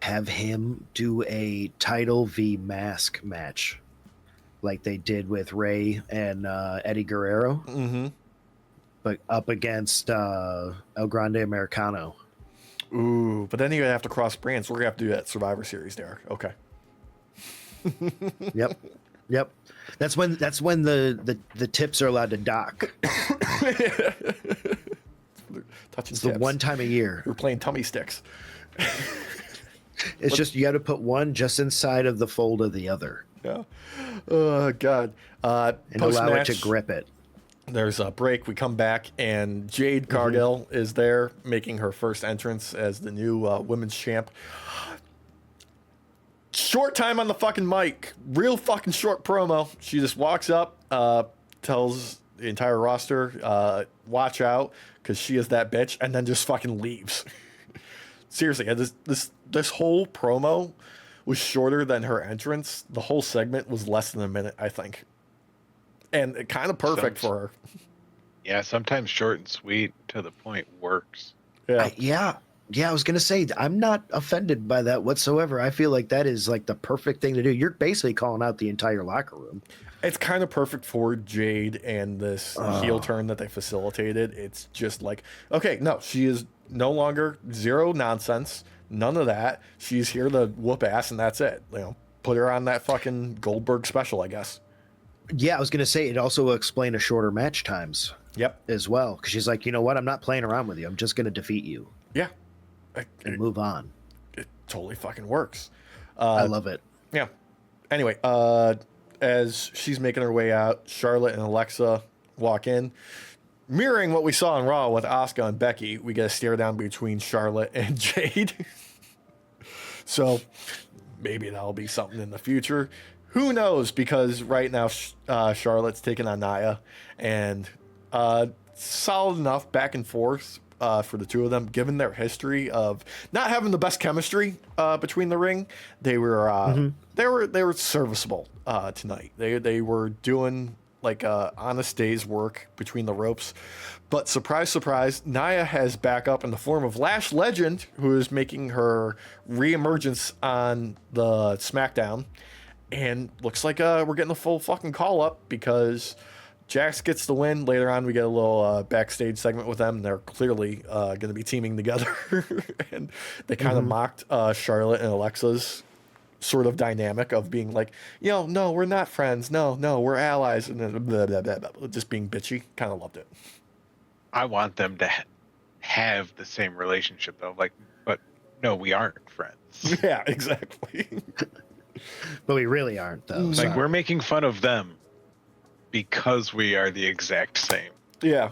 Have him do a title v mask match like they did with Ray and Eddie Guerrero, but up against El Grande Americano. Ooh, but then you're gonna have to cross brands. We're gonna have to do that Survivor Series, Derek. Okay. Yep. That's when the tips are allowed to dock. It's the one time a year. We're playing tummy sticks. It's just you got to put one just inside of the fold of the other. Yeah. Oh God. And allow it to grip it. There's a break. We come back, and Jade Cargill is there making her first entrance as the new women's champ. Short time on the fucking mic. Real fucking short promo. She just walks up, tells the entire roster, watch out, because she is that bitch, and then just fucking leaves. Seriously, this whole promo was shorter than her entrance. The whole segment was less than a minute, I think. And kind of perfect for her. Yeah, sometimes short and sweet to the point works. Yeah. I was gonna say I'm not offended by that whatsoever. I feel like that is like the perfect thing to do. You're basically calling out the entire locker room. It's kind of perfect for Jade and this heel turn that they facilitated. It's just like, okay, no, she is no longer zero nonsense, none of that. She's here to whoop ass, and that's it. Put her on that fucking Goldberg special, I guess. Yeah, I was gonna say it also will explain a shorter match times. Yep. As well, because she's like, you know what? I'm not playing around with you. I'm just gonna defeat you. Yeah. And move on. It totally fucking works. I love it. Yeah. Anyway, as she's making her way out, Charlotte and Alexa walk in. Mirroring what we saw on Raw with Asuka and Becky, we get a stare down between Charlotte and Jade. So maybe that'll be something in the future. Who knows? Because right now Charlotte's taking on Nia, and solid enough back and forth for the two of them, given their history of not having the best chemistry between the ring. They were serviceable tonight. They were doing like honest day's work between the ropes. But surprise, surprise, Nia has backup in the form of Lash Legend, who is making her reemergence on the SmackDown. And looks like we're getting a full fucking call up because Jax gets the win. Later on, we get a little backstage segment with them. They're clearly going to be teaming together. And they kind of mocked Charlotte and Alexa's sort of dynamic of being like, no, we're not friends. No, we're allies. And then blah, blah, blah, blah, just being bitchy. Kind of loved it. I want them to have the same relationship, though. Like, but no, we aren't friends. Yeah, exactly. But we really aren't, though. Like, we're making fun of them because we are the exact same. Yeah.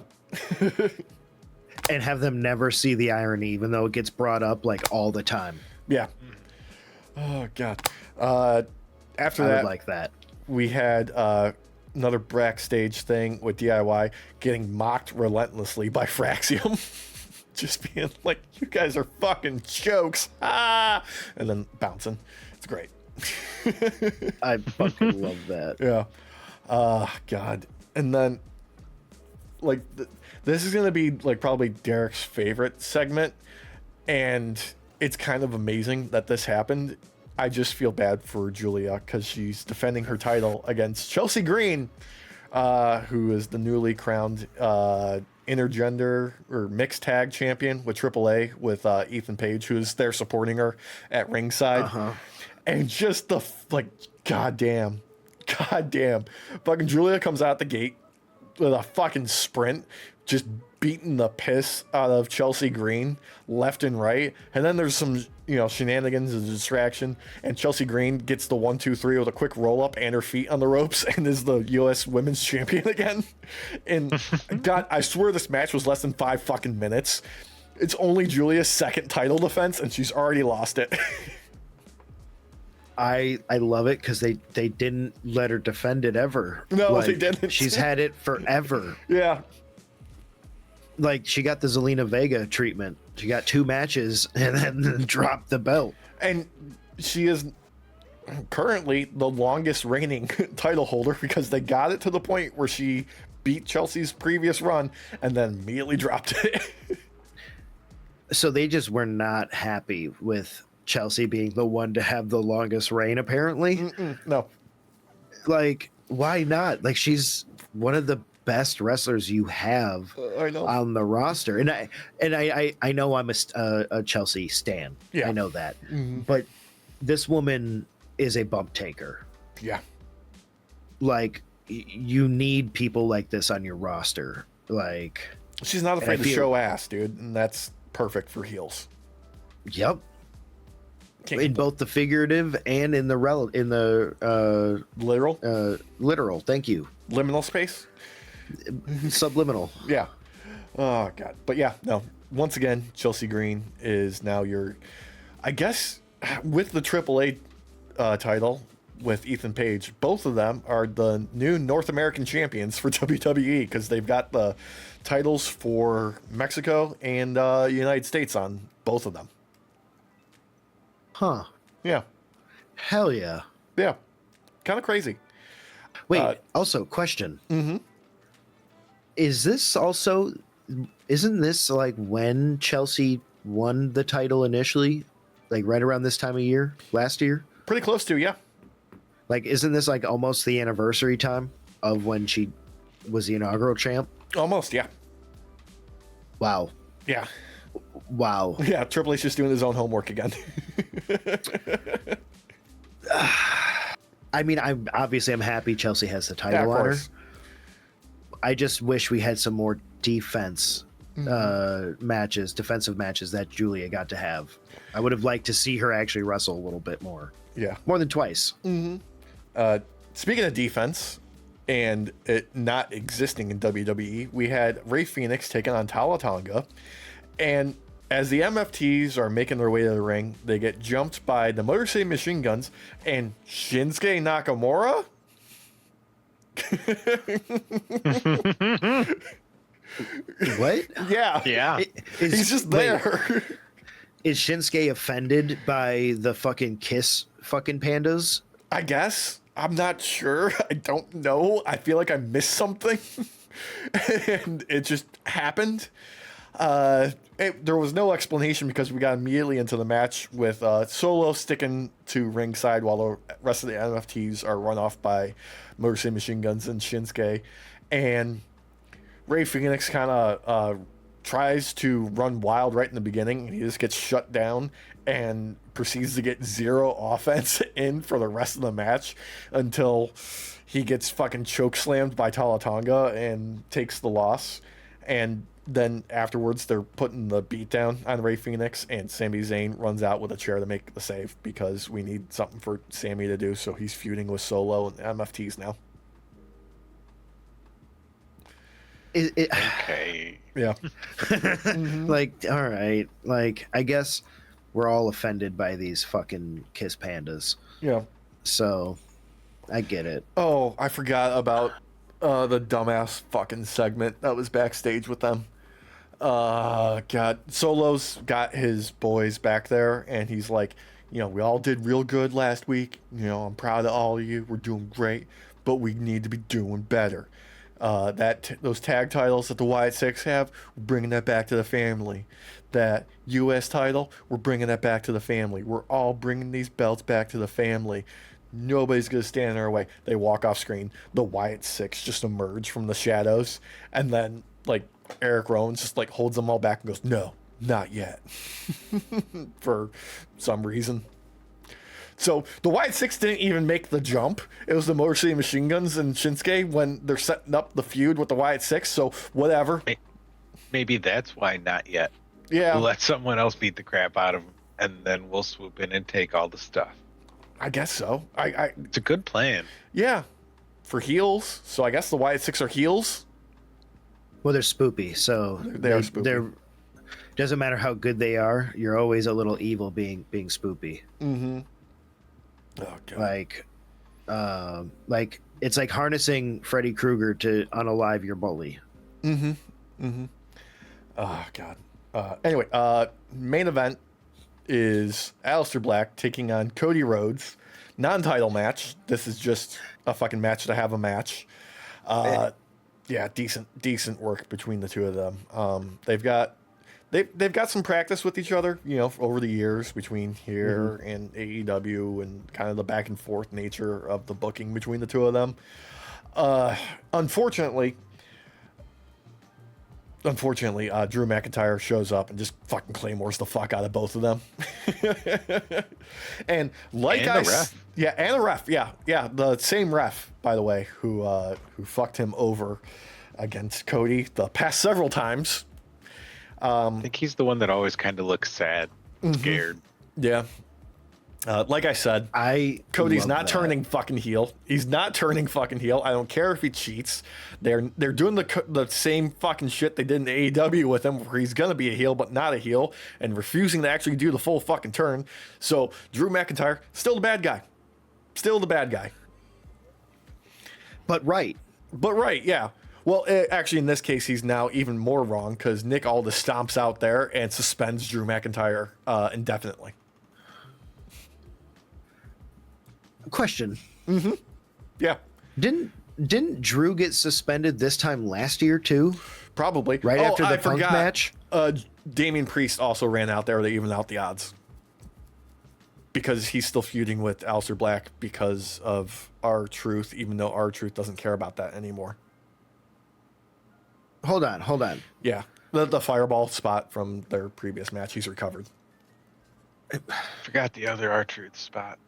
And have them never see the irony, even though it gets brought up like all the time. Yeah. Oh God. After I that, would like that. we had another backstage thing with DIY getting mocked relentlessly by Fraxium. Just being like, you guys are fucking jokes. And then bouncing. It's great. I fucking love that. Yeah. God. And then, like, this is going to be, like, probably Derek's favorite segment. And it's kind of amazing that this happened. I just feel bad for Julia because she's defending her title against Chelsea Green, who is the newly crowned intergender or mixed tag champion with AAA with Ethan Page, who's there supporting her at ringside. And just the, like, goddamn. Fucking Julia comes out the gate with a fucking sprint, just beating the piss out of Chelsea Green left and right. And then there's some, shenanigans and distraction. And Chelsea Green gets the 1-2-3 with a quick roll up and her feet on the ropes and is the U.S. Women's Champion again. And God, I swear this match was less than 5 fucking minutes. It's only Julia's second title defense, and she's already lost it. I love it because they didn't let her defend it ever. No, they didn't. She's had it forever. Yeah. Like, she got the Zelina Vega treatment. She got 2 matches and then dropped the belt. And she is currently the longest reigning title holder because they got it to the point where she beat Chelsea's previous run and then immediately dropped it. So they just were not happy with Chelsea being the one to have the longest reign, apparently. No. Like, why not? Like, she's one of the best wrestlers you have I know. on the roster. And I know I'm a Chelsea stan. Yeah. I know that. But this woman is a bump taker. Yeah. Like, you need people like this on your roster. Like, She's not afraid to show ass, dude. And that's perfect for heels. Yep. In both the figurative and in the literal. Thank you. Liminal space. Subliminal. Yeah. Oh God. But yeah, no. Once again, Chelsea Green is now your, I guess, with the AAA title with Ethan Page. Both of them are the new North American champions for WWE because they've got the titles for Mexico and United States on both of them. Huh. Yeah. Hell yeah. Yeah. Kind of crazy. Wait, also, question. Isn't this like when Chelsea won the title initially? Like right around this time of year, last year? Pretty close to, yeah. Like, isn't this like almost the anniversary time of when she was the inaugural champ? Almost, yeah. Wow. Yeah. Wow. Yeah, Triple H is doing his own homework again. I mean, I'm happy Chelsea has the title on her. I just wish we had some more defensive matches that Julia got to have. I would have liked to see her actually wrestle a little bit more. Yeah. More than twice. Speaking of defense and it not existing in WWE, we had Rey Fenix taking on Tala Tonga. And as the MFTs are making their way to the ring, they get jumped by the Motor City Machine Guns and Shinsuke Nakamura. What? Yeah. He's just there. Is Shinsuke offended by the fucking Kiss fucking pandas? I guess. I'm not sure. I don't know. I feel like I missed something. And it just happened. There was no explanation because we got immediately into the match with Solo sticking to ringside while the rest of the MFTs are run off by Motor City Machine Guns and Shinsuke. And Rey Fenix kind of tries to run wild right in the beginning. He just gets shut down and proceeds to get 0 offense in for the rest of the match until he gets fucking choke slammed by Tala Tonga and takes the loss. And then afterwards, they're putting the beat down on Rey Fenix, and Sami Zayn runs out with a chair to make the save because we need something for Sami to do. So he's feuding with Solo and MFTs now. Okay. Yeah. Like, all right. Like, I guess we're all offended by these fucking Kiss pandas. Yeah. So, I get it. Oh, I forgot about the dumbass fucking segment that was backstage with them. God. Solo's got his boys back there, and he's like, we all did real good last week. I'm proud of all of you. We're doing great, but we need to be doing better. Those tag titles that the Wyatt Six have, we're bringing that back to the family. That U.S. title, we're bringing that back to the family. We're all bringing these belts back to the family. Nobody's going to stand in our way. They walk off screen. The Wyatt Six just emerge from the shadows. And then, like, Eric Rowan just like holds them all back and goes, "No, not yet," for some reason. So the Wyatt Six didn't even make the jump. It was the Motor City Machine Guns and Shinsuke when they're setting up the feud with the Wyatt Six. So whatever. Maybe that's why not yet. Yeah. We'll let someone else beat the crap out of him, and then we'll swoop in and take all the stuff. I guess so. It's a good plan. Yeah, for heels. So I guess the Wyatt Six are heels. Well, they're spoopy, so They are spoopy. They're doesn't matter how good they are. You're always a little evil being spoopy. Mm-hmm. Oh god. Like it's like harnessing Freddy Krueger to unalive your bully. Mm-hmm. Mm-hmm. Oh god. Anyway, main event is Aleister Black taking on Cody Rhodes. Non-title match. This is just a fucking match to have a match. Yeah, decent work between the two of them. They've got some practice with each other, you know, over the years between here and AEW, and kind of the back and forth nature of the booking between the two of them. Unfortunately, Drew McIntyre shows up and just fucking claymores the fuck out of both of them. And like and the ref. Yeah, and the ref. Yeah, the same ref, by the way, who fucked him over against Cody the past several times. I think he's the one that always kind of looks sad, scared. Yeah. Like I said, Cody's not turning fucking heel. He's not turning fucking heel. I don't care if he cheats. They're doing the same fucking shit they did in AEW with him, where he's gonna be a heel but not a heel, and refusing to actually do the full fucking turn. So Drew McIntyre, still the bad guy. But right. Yeah. Well, actually, in this case, he's now even more wrong, because Nick Aldis stomps out there and suspends Drew McIntyre indefinitely. Question. Yeah. Didn't Drew get suspended this time last year too? Probably. Right after the Punk match? Damian Priest also ran out there to even out the odds, because he's still feuding with Aleister Black because of R-Truth, even though R-Truth doesn't care about that anymore. Hold on. Yeah. The fireball spot from their previous match, he's recovered. Forgot the other R-Truth spot.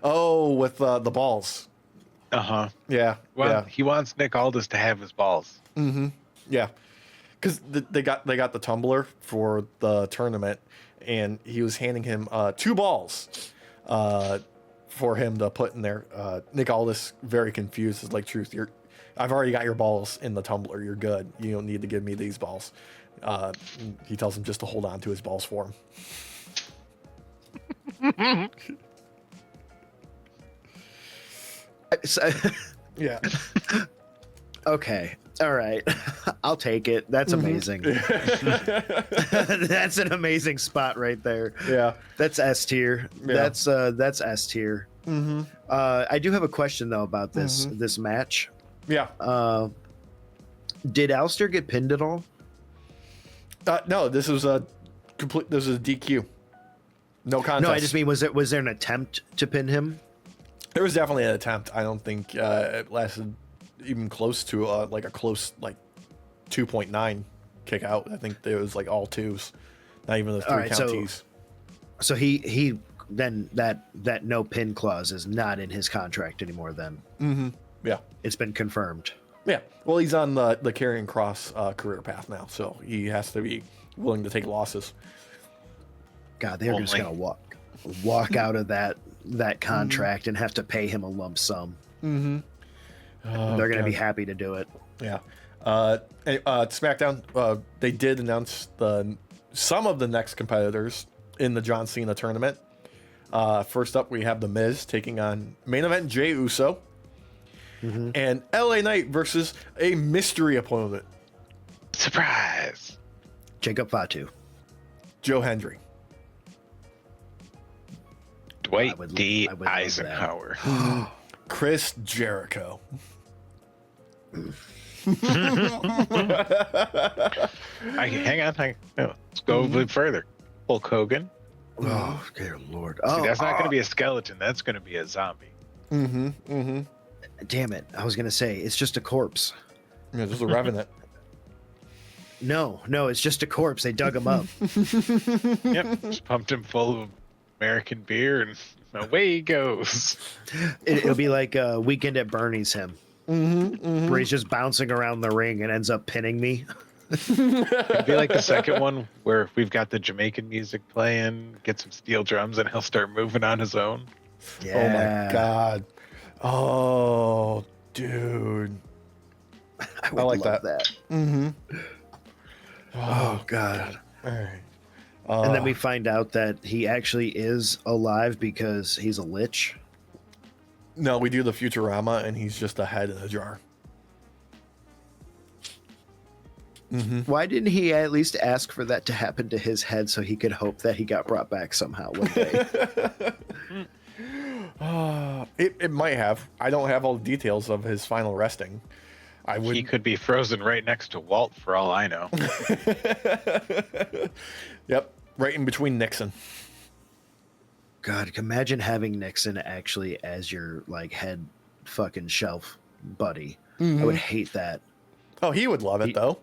Oh, with the balls. Uh-huh. Yeah. Well, yeah. he wants Nick Aldis to have his balls. Mm-hmm. Yeah. Because they got the tumbler for the tournament, and he was handing him 2 balls for him to put in there. Nick Aldis, very confused, is like, "Truth, I've already got your balls in the tumbler. You're good. You don't need to give me these balls." He tells him just to hold on to his balls for him. Yeah. Okay. All right. I'll take it. That's amazing. That's an amazing spot right there. Yeah. That's S tier. Yeah. That's S tier. Mm-hmm. I do have a question though about this match. Yeah. Did Aleister get pinned at all? No, this was a DQ. No contest. No, I just mean, was there an attempt to pin him? There was definitely an attempt. I don't think it lasted even close to a close 2.9 kick out. I think it was like all twos, not even the 3 count T's. So he then that no pin clause is not in his contract anymore. Then. Mm-hmm. Yeah, it's been confirmed. Yeah. Well, he's on the Karrion Kross career path now, so he has to be willing to take losses. God, they're just gonna walk out of that contract and have to pay him a lump sum. Mm-hmm. They're gonna be happy to do it. Yeah. SmackDown, they did announce some of the next competitors in the John Cena tournament. First up, we have The Miz taking on main event Jey Uso. Mm-hmm. And LA Knight versus a mystery opponent. Surprise! Jacob Fatu. Joe Hendry. Dwight D. Eisenhower. Chris Jericho. Hang on. No, let's go a bit further. Hulk Hogan. Oh, dear Lord. See, that's not going to be a skeleton. That's going to be a zombie. Mm-hmm. Mm-hmm. Damn it. I was going to say, it's just a corpse. Yeah, just a revenant. No, it's just a corpse. They dug him up. Yep, just pumped him full of American beer and away he goes. It'll be like a Weekend at Bernie's him. Where he's just bouncing around the ring and ends up pinning me. It'd be like the second one where we've got the Jamaican music playing, get some steel drums, and he'll start moving on his own. Yeah. Oh my god. Oh, dude. I would like love that. that. Oh god. All right. And then we find out that he actually is alive because he's a lich. No, we do the Futurama, and he's just a head in a jar. Why didn't he at least ask for that to happen to his head so he could hope that he got brought back somehow one day? It might have. I don't have all the details of his final resting. He could be frozen right next to Walt for all I know. Yep, right in between Nixon. God, imagine having Nixon actually as your like head fucking shelf buddy. I would hate that. Oh, he would love it though.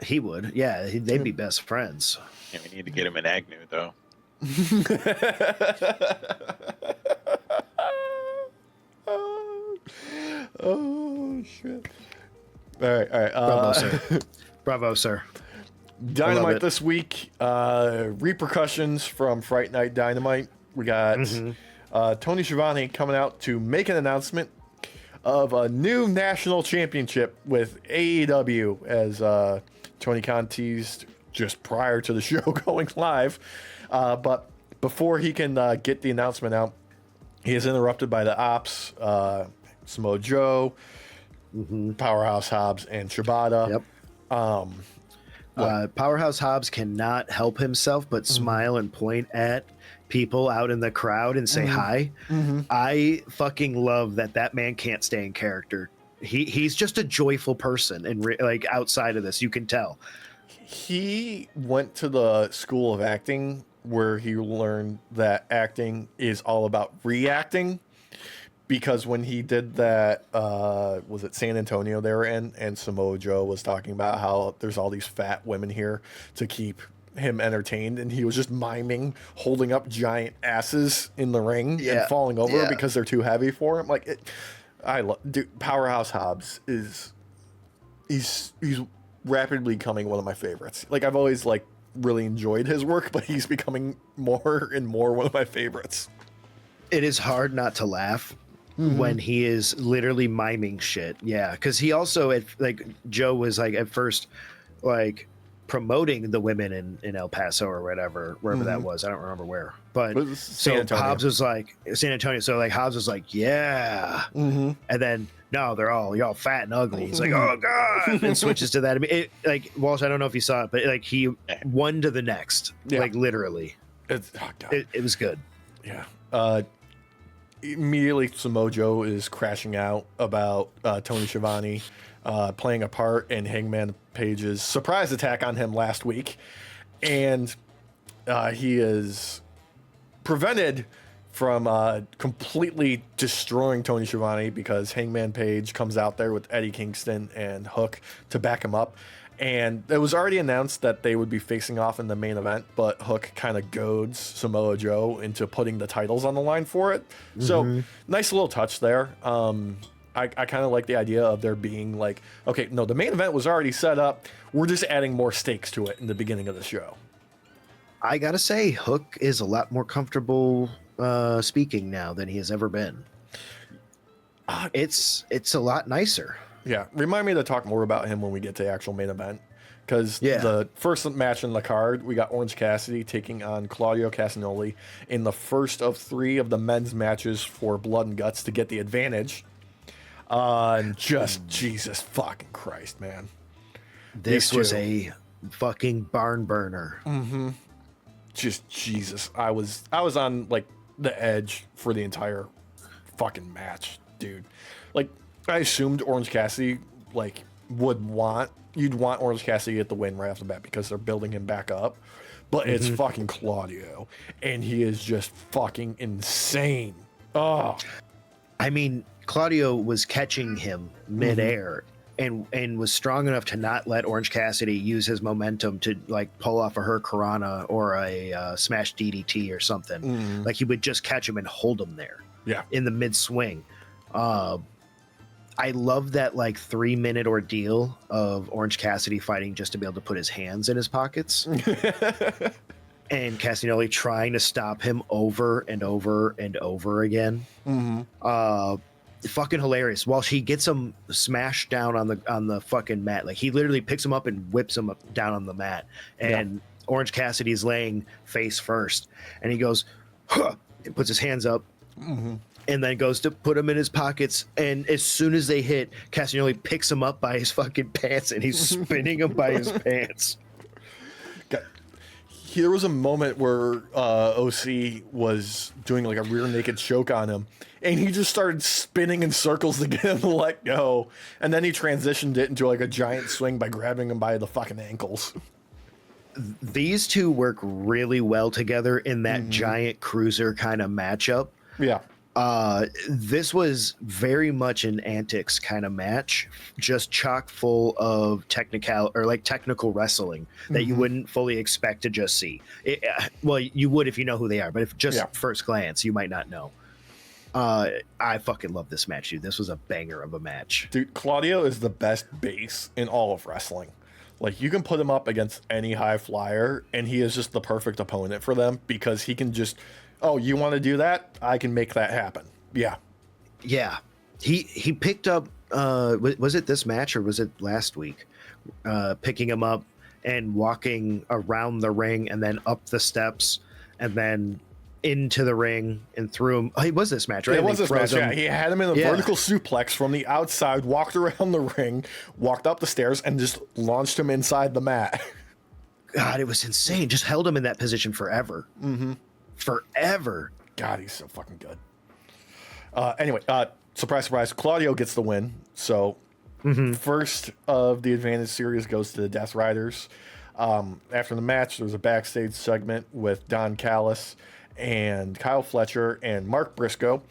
He would. Yeah, they'd be best friends. Yeah, we need to get him an Agnew though. Oh shit! All right. Bravo, sir. Bravo, sir. Dynamite this week. Repercussions from Fright Night Dynamite. We got Tony Schiavone coming out to make an announcement of a new national championship with AEW, as Tony Khan teased just prior to the show going live. But before he can get the announcement out, he is interrupted by the Ops, Samoa Joe, Powerhouse Hobbs, and Shibata. Yep. Powerhouse Hobbs cannot help himself but smile and point at people out in the crowd and say hi. I fucking love that man can't stay in character. He's just a joyful person, and like outside of this, you can tell. He went to the school of acting where he learned that acting is all about reacting. Because when he did that, was it San Antonio they were in, and Samoa Joe was talking about how there's all these fat women here to keep him entertained, and he was just miming holding up giant asses in the ring and falling over because they're too heavy for him. Like, dude, Powerhouse Hobbs he's rapidly becoming one of my favorites. Like, I've always really enjoyed his work, but he's becoming more and more one of my favorites. It is hard not to laugh when he is literally miming shit. Yeah, because he also Joe was at first promoting the women in El Paso or wherever that was. I don't remember where, but so Hobbs was San Antonio. So Hobbs was yeah, and then no, y'all fat and ugly. He's oh god, and switches to that. I mean, Walsh, I don't know if you saw it, but he one to the next, literally. It was good. Yeah. Immediately, Samoa Joe is crashing out about Tony Schiavone playing a part in Hangman Page's surprise attack on him last week. And he is prevented from completely destroying Tony Schiavone because Hangman Page comes out there with Eddie Kingston and Hook to back him up. And it was already announced that they would be facing off in the main event, but Hook kind of goads Samoa Joe into putting the titles on the line for it. So nice little touch there. I kind of like the idea of there being okay, no, the main event was already set up. We're just adding more stakes to it in the beginning of the show. I gotta say, Hook is a lot more comfortable speaking now than he has ever been. It's a lot nicer. Yeah, remind me to talk more about him when we get to the actual main event. Because the first match in the card, we got Orange Cassidy taking on Claudio Castagnoli in the first of 3 of the men's matches for Blood and Guts to get the advantage. And just, Jesus fucking Christ, man. This was a fucking barn burner. Just, Jesus. I was on, the edge for the entire fucking match, dude. I assumed Orange Cassidy you'd want Orange Cassidy to get the win right off the bat because they're building him back up, but it's fucking Claudio, and he is just fucking insane. Oh, I mean, Claudio was catching him midair and was strong enough to not let Orange Cassidy use his momentum to like pull off a Hurricanrana or a smash DDT or something. Like he would just catch him and hold him there. Yeah. In the mid swing. I love that like 3-minute ordeal of Orange Cassidy fighting just to be able to put his hands in his pockets. And Castagnoli trying to stop him over and over and over again. Fucking hilarious. While he gets him smashed down on the fucking mat, like he literally picks him up and whips him up down on the mat, and Orange Cassidy's laying face first, and he goes, huh, and puts his hands up, and then goes to put him in his pockets, and as soon as they hit, Castagnoli picks him up by his fucking pants, and he's spinning him by his pants. There was a moment where OC was doing like a rear naked choke on him, and he just started spinning in circles to get him to let go. And then he transitioned it into like a giant swing by grabbing him by the fucking ankles. These two work really well together in that giant cruiser kind of matchup. Yeah. This was very much an antics kind of match, just chock full of technical wrestling that you wouldn't fully expect to just see. Well, you would if you know who they are, but if just first glance, you might not know. I fucking love this match, dude. This was a banger of a match. Dude, Claudio is the best base in all of wrestling. Like, you can put him up against any high flyer, and he is just the perfect opponent for them because he can just... Oh, you want to do that? I can make that happen. Yeah. Yeah. He picked up, was it this match or was it last week? Picking him up and walking around the ring and then up the steps and then into the ring and threw him. Oh, it was this match, right? It was this match, yeah. He had him in a vertical suplex from the outside, walked around the ring, walked up the stairs, and just launched him inside the mat. God, it was insane. Just held him in that position forever. Forever. God, he's so fucking good. Anyway, surprise, surprise, Claudio gets the win. So first of the Advantage Series goes to the Death Riders. After the match, there was a backstage segment with Don Callis and Kyle Fletcher and Mark Briscoe,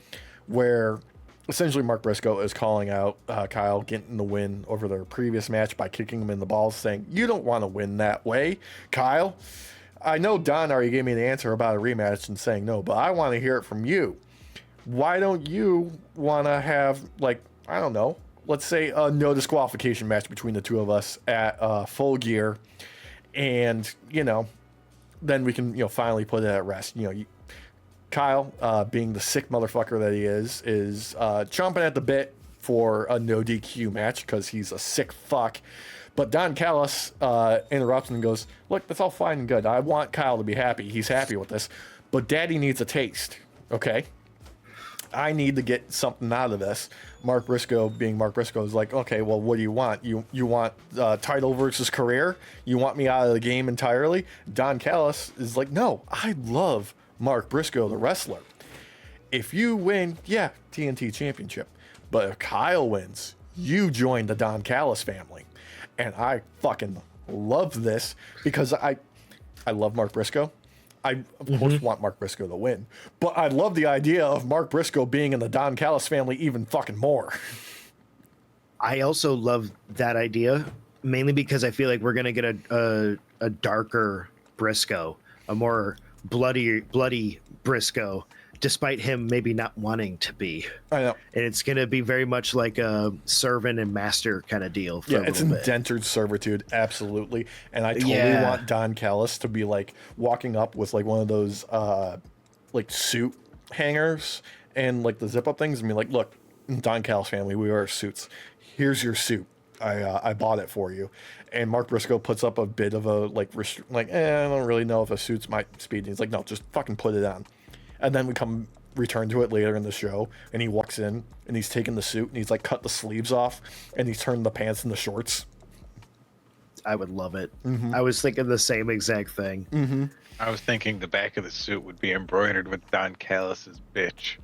where essentially Mark Briscoe is calling out Kyle getting the win over their previous match by kicking him in the balls, saying, "You don't want to win that way, Kyle. I know Don already gave me the answer about a rematch and saying no, but I want to hear it from you. Why don't you want to have, like, I don't know, let's say a no disqualification match between the two of us at Full Gear, and, you know, then we can, you know, finally put it at rest." You know, Kyle, being the sick motherfucker that he is chomping at the bit for a no DQ match because he's a sick fuck. But Don Callis interrupts and goes, "Look, that's all fine and good. I want Kyle to be happy. He's happy with this. But Daddy needs a taste, okay? I need to get something out of this." Mark Briscoe, being Mark Briscoe, is like, "Okay, well, what do you want? You want title versus career? You want me out of the game entirely?" Don Callis is like, "No, I love Mark Briscoe, the wrestler. If you win, yeah, TNT championship. But if Kyle wins, you join the Don Callis family." And I fucking love this because I love Mark Briscoe. I, of course, want Mark Briscoe to win. But I love the idea of Mark Briscoe being in the Don Callis family even fucking more. I also love that idea, mainly because I feel like we're going to get a darker Briscoe, a more bloody Briscoe, despite him maybe not wanting to be. I know. And it's going to be very much like a servant and master kind of deal. Yeah, it's indentured servitude, absolutely. And I totally want Don Callis to be like walking up with like one of those like suit hangers and like the zip up things and be like, "Look, Don Callis family, we wear suits. Here's your suit. I bought it for you." And Mark Briscoe puts up a bit of a like I don't really know if a suit's my speed. And he's like, "No, just fucking put it on." And then we return to it later in the show, and he walks in and he's taking the suit and he's like cut the sleeves off and he's turned the pants into shorts. I would love it. I was thinking the same exact thing. I was thinking the back of the suit would be embroidered with Don Callis's bitch.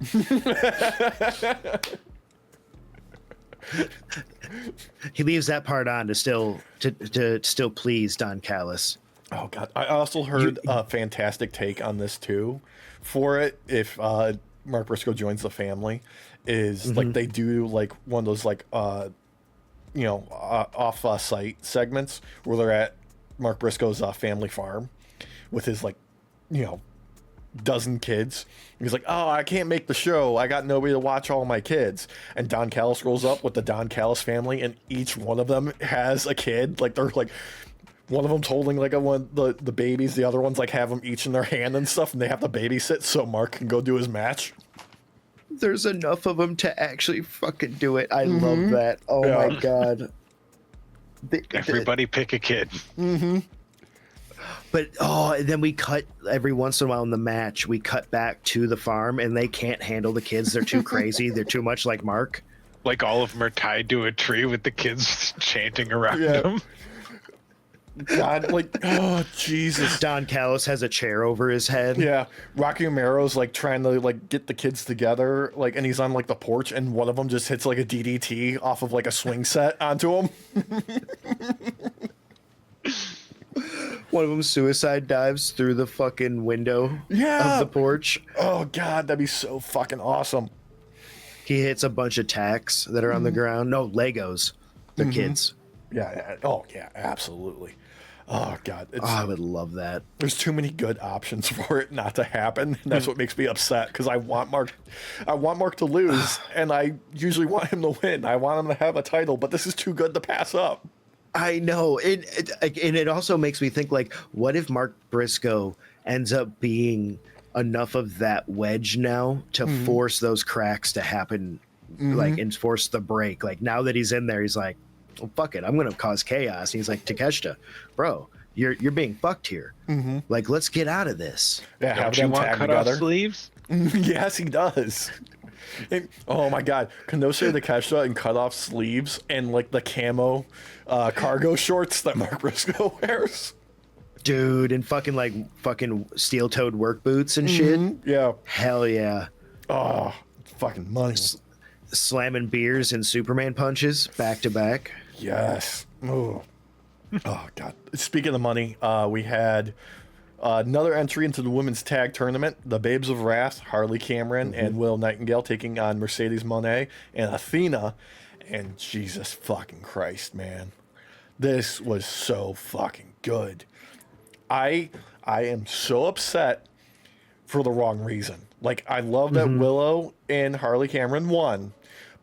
He leaves that part on to still please Don Callis. Oh God! I also heard a fantastic take on this too. For it, if Mark Briscoe joins the family, is like they do like one of those like off-site segments where they're at Mark Briscoe's family farm with his dozen kids. He's like, oh, I can't make the show. I got nobody to watch all my kids. And Don Callis rolls up with the Don Callis family, and each one of them has a kid. Like, they're like, one of them's holding like the babies. The other ones like have them each in their hand and stuff, and they have to babysit so Mark can go do his match. There's enough of them to actually fucking do it. I love that. Oh my god. Everybody pick a kid. But then we cut every once in a while in the match. We cut back to the farm, and they can't handle the kids. They're too crazy. They're too much like Mark. Like all of them are tied to a tree with the kids chanting around them. God, like, oh Jesus! Don Callis has a chair over his head. Yeah, Rocky Romero's like trying to like get the kids together, like, and he's on like the porch, and one of them just hits like a DDT off of like a swing set onto him. One of them suicide dives through the fucking window of the porch. Oh god, that'd be so fucking awesome. He hits a bunch of tacks that are on the ground. No, Legos. They're kids. Yeah. Oh yeah, absolutely. Oh god, I would love that. There's too many good options for it not to happen. And that's what makes me upset, because I want Mark to lose, and I usually want him to win. I want him to have a title, but this is too good to pass up. I know. And it also makes me think, like, what if Mark Briscoe ends up being enough of that wedge now to force those cracks to happen, like, and force the break? Like, now that he's in there, he's like, well, fuck it, I'm going to cause chaos. And he's like, Takeshita, bro, you're being fucked here. Like, let's get out of this. Yeah, Don't you want cut off sleeves? Yes, he does. And, oh my god, Konosuke Takeshita and cut off sleeves and like the camo cargo shorts that Mark Briscoe wears. Dude, and fucking steel-toed work boots and shit. Yeah. Hell yeah. Oh, fucking money. Slamming beers and Superman punches back to back. Yes. Oh god. Speaking of money, we had another entry into the women's tag tournament. The Babes of Wrath, Harley Cameron and Will Nightingale, taking on Mercedes Moné and Athena. And Jesus fucking Christ, man. This was so fucking good. I am so upset for the wrong reason. Like, I love that Willow and Harley Cameron won,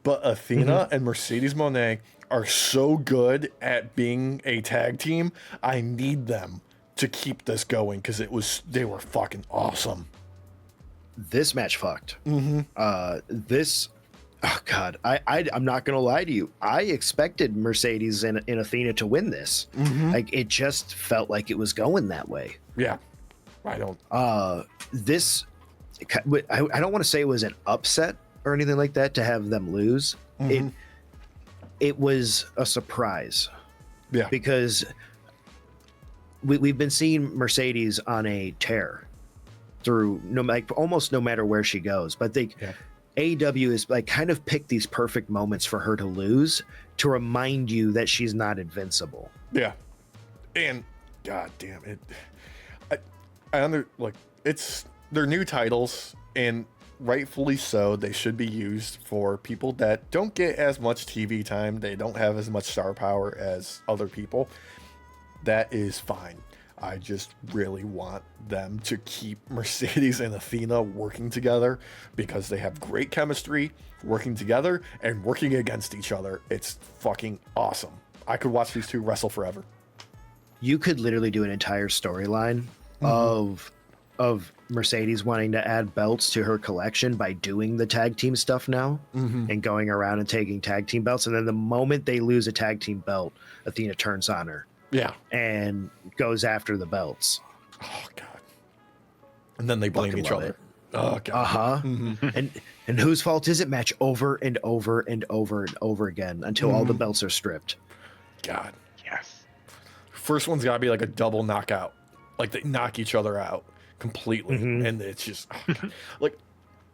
but Athena and Mercedes Moné are so good at being a tag team. I need them to keep this going, because they were fucking awesome. This match fucked. Oh god, I'm not gonna lie to you. I expected Mercedes and Athena to win this. Like, it just felt like it was going that way. Yeah, I don't. This, I don't want to say it was an upset or anything like that to have them lose. It was a surprise. Yeah, because we've been seeing Mercedes on a tear through almost no matter where she goes, but AEW is like kind of picked these perfect moments for her to lose, to remind you that she's not invincible. Yeah, and god damn it, it's their new titles, and rightfully so. They should be used for people that don't get as much TV time. They don't have as much star power as other people. That is fine. I just really want them to keep Mercedes and Athena working together, because they have great chemistry working together and working against each other. It's fucking awesome. I could watch these two wrestle forever. You could literally do an entire storyline of Mercedes wanting to add belts to her collection by doing the tag team stuff now and going around and taking tag team belts. And then the moment they lose a tag team belt, Athena turns on her. Yeah. And goes after the belts. Oh god. And then they blame each other. Oh god. And whose fault is it? Match over and over and over and over again until all the belts are stripped. God. Yes. First one's gotta be like a double knockout. Like, they knock each other out completely. And it's just like,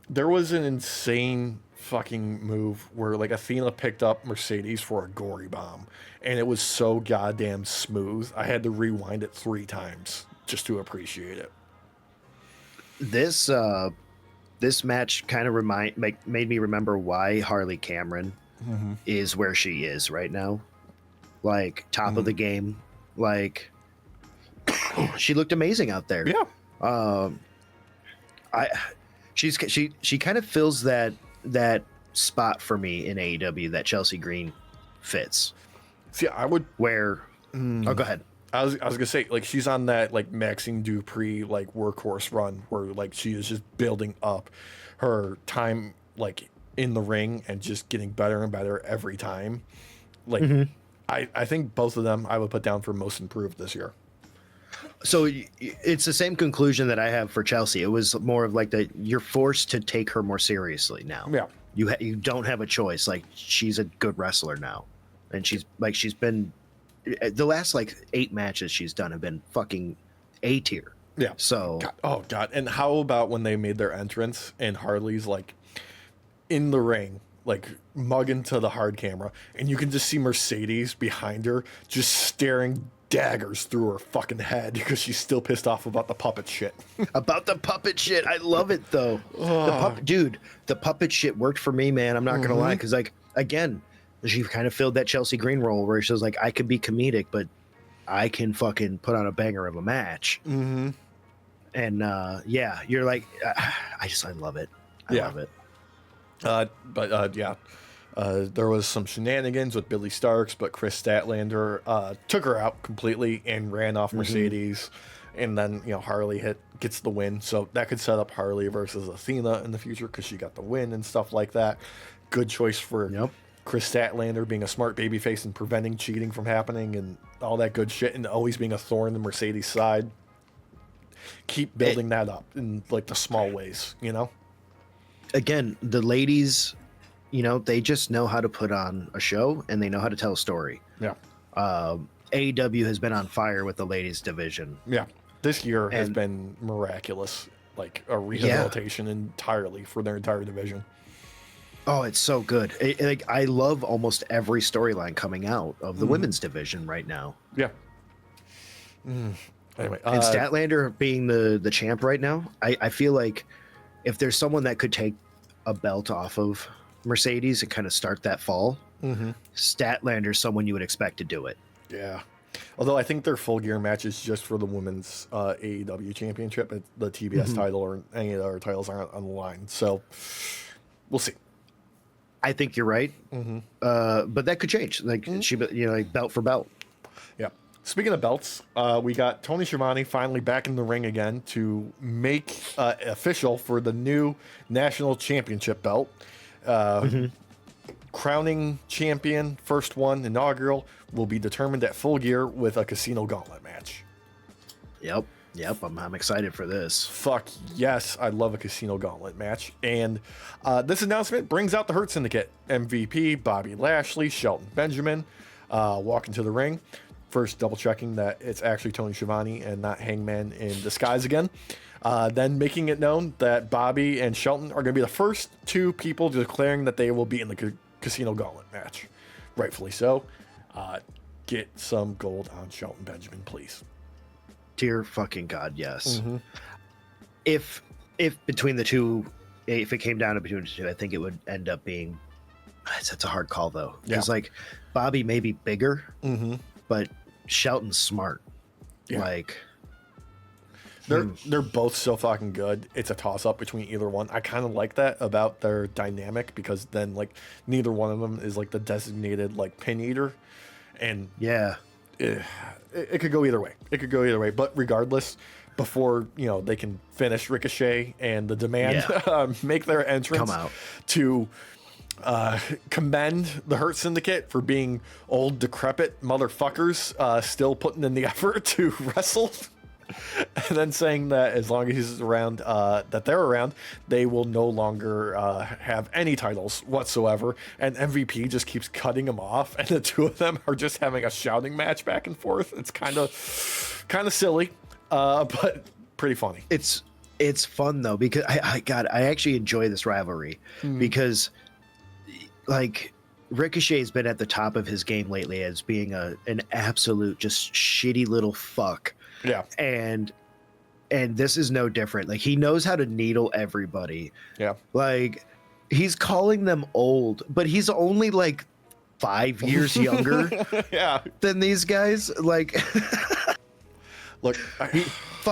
there was an insane fucking move where like Athena picked up Mercedes for a gory bomb, and it was so goddamn smooth. I had to rewind it 3 times just to appreciate it. This match kind of made me remember why Harley Cameron is where she is right now. Like top of the game. Like she looked amazing out there. Yeah. She kind of fills that spot for me in AEW that Chelsea Green fits. See, I would. Where? Oh, go ahead. I was gonna say, like, she's on that like Maxine Dupree like workhorse run where like she is just building up her time like in the ring and just getting better and better every time. Like, I think both of them I would put down for most improved this year. So it's the same conclusion that I have for Chelsea. It was more of like you're forced to take her more seriously now. Yeah. You don't have a choice. Like she's a good wrestler now, and she's been the last like 8 matches she's done have been fucking A tier. Yeah. So God. And how about when they made their entrance and Harley's like in the ring, like mugging to the hard camera, and you can just see Mercedes behind her just staring daggers through her fucking head because she's still pissed off about the puppet shit. About the puppet shit. I love it though. The puppet shit worked for me, man. I'm not gonna lie, because like again, she kind of filled that Chelsea Green role where she was like, I could be comedic, but I can fucking put on a banger of a match. And yeah, you're like, I love it. I love it. There was some shenanigans with Billy Starks, but Chris Statlander took her out completely and ran off Mercedes. And then, Harley gets the win. So that could set up Harley versus Athena in the future because she got the win and stuff like that. Good choice for Chris Statlander being a smart babyface and preventing cheating from happening and all that good shit, and always being a thorn in Mercedes' side. Keep building that up in like the small ways, Again, the ladies, they just know how to put on a show and they know how to tell a story. Yeah. AEW has been on fire with the ladies division. Yeah. This year has been miraculous, like a rehabilitation entirely for their entire division. Oh, it's so good. I love almost every storyline coming out of the women's division right now. Yeah. Anyway, and Statlander being the champ right now, I feel like if there's someone that could take a belt off of Mercedes and kind of start that fall, Statlander's someone you would expect to do it. Yeah. Although I think their Full Gear match is just for the women's AEW championship. The TBS title or any of the other titles aren't on the line. So we'll see. I think you're right. But that could change. Like she, like belt for belt. Yeah. Speaking of belts, we got Tony Schiavone finally back in the ring again to make official for the new national championship belt. Crowning champion, first one, inaugural, will be determined at Full Gear with a Casino Gauntlet match. Yep. I'm excited for this. Fuck yes, I love a Casino Gauntlet match. And this announcement brings out the Hurt Syndicate. MVP, Bobby Lashley, Shelton Benjamin walk into the ring. First double checking that it's actually Tony Schiavone and not Hangman in disguise again. Then making it known that Bobby and Shelton are going to be the first 2 people declaring that they will be in the Casino Gauntlet match. Rightfully so. Get some gold on Shelton Benjamin, please. Dear fucking God, yes. If between the two, if it came down to between the two, I think it would end up being. It's a hard call though, because like Bobby may be bigger, but Shelton's smart. Yeah. Like they're both so fucking good. It's a toss up between either one. I kind of like that about their dynamic because then like neither one of them is like the designated like pin eater, and it could go either way. But regardless, before they can finish Ricochet and the Demand make their entrance, come out to commend the Hurt Syndicate for being old decrepit motherfuckers, still putting in the effort to wrestle. And then saying that as long as he's around, that they're around, they will no longer have any titles whatsoever. And MVP just keeps cutting them off, and the 2 of them are just having a shouting match back and forth. It's kind of silly, but pretty funny. It's fun though, because I actually enjoy this rivalry because like Ricochet's been at the top of his game lately as being an absolute just shitty little fuck. Yeah. And this is no different. Like he knows how to needle everybody. Yeah. Like he's calling them old, but he's only like 5 years younger Yeah. than these guys. Like, Look,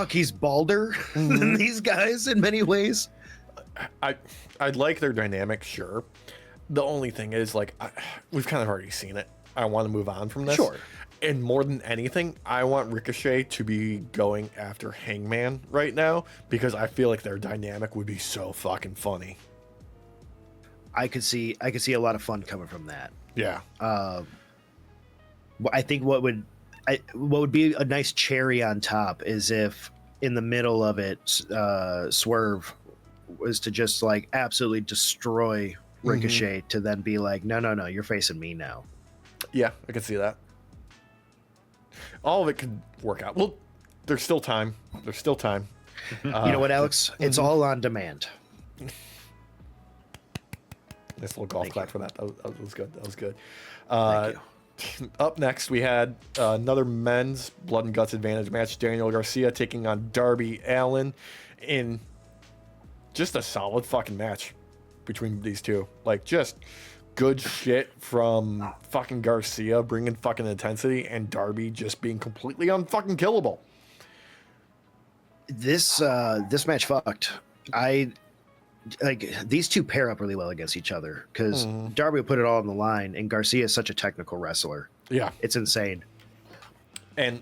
he's balder than these guys in many ways. I like their dynamic, sure. The only thing is, like, we've kind of already seen it. I want to move on from this. Sure. And more than anything, I want Ricochet to be going after Hangman right now because I feel like their dynamic would be so fucking funny. I could see a lot of fun coming from that. Yeah. I think what would be a nice cherry on top is if in the middle of it, Swerve was to just like absolutely destroy Ricochet to then be like, no, you're facing me now. Yeah, I can see that. All of it could work out. Well, there's still time. There's still time. You know what, Alex? It's all on demand. Nice little golf clap for that. That was good. That was good. Thank you. Up next, we had another men's blood and guts advantage match. Daniel Garcia taking on Darby Allin in just a solid fucking match between these two. Like, just good shit from fucking Garcia bringing fucking intensity and Darby just being completely unfucking killable. This match fucked. These two pair up really well against each other because Darby will put it all on the line, and Garcia is such a technical wrestler. Yeah, it's insane. And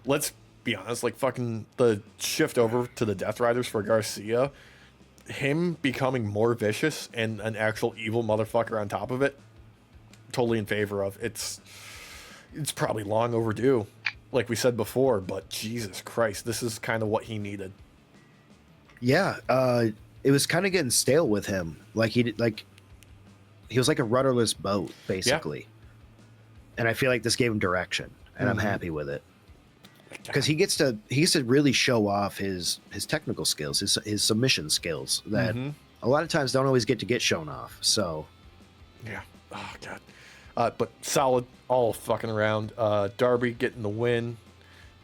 let's be honest, like fucking the shift over to the Death Riders for Garcia, him becoming more vicious and an actual evil motherfucker on top of it, totally in favor of. It's probably long overdue, like we said before, but Jesus Christ, this is kind of what he needed. Yeah, it was kind of getting stale with him. He was like a rudderless boat, basically. Yeah. And I feel like this gave him direction, and I'm happy with it. Because he gets to really show off his technical skills, his submission skills that a lot of times don't always get shown off. So, yeah, oh god, but solid all fucking around. Darby getting the win,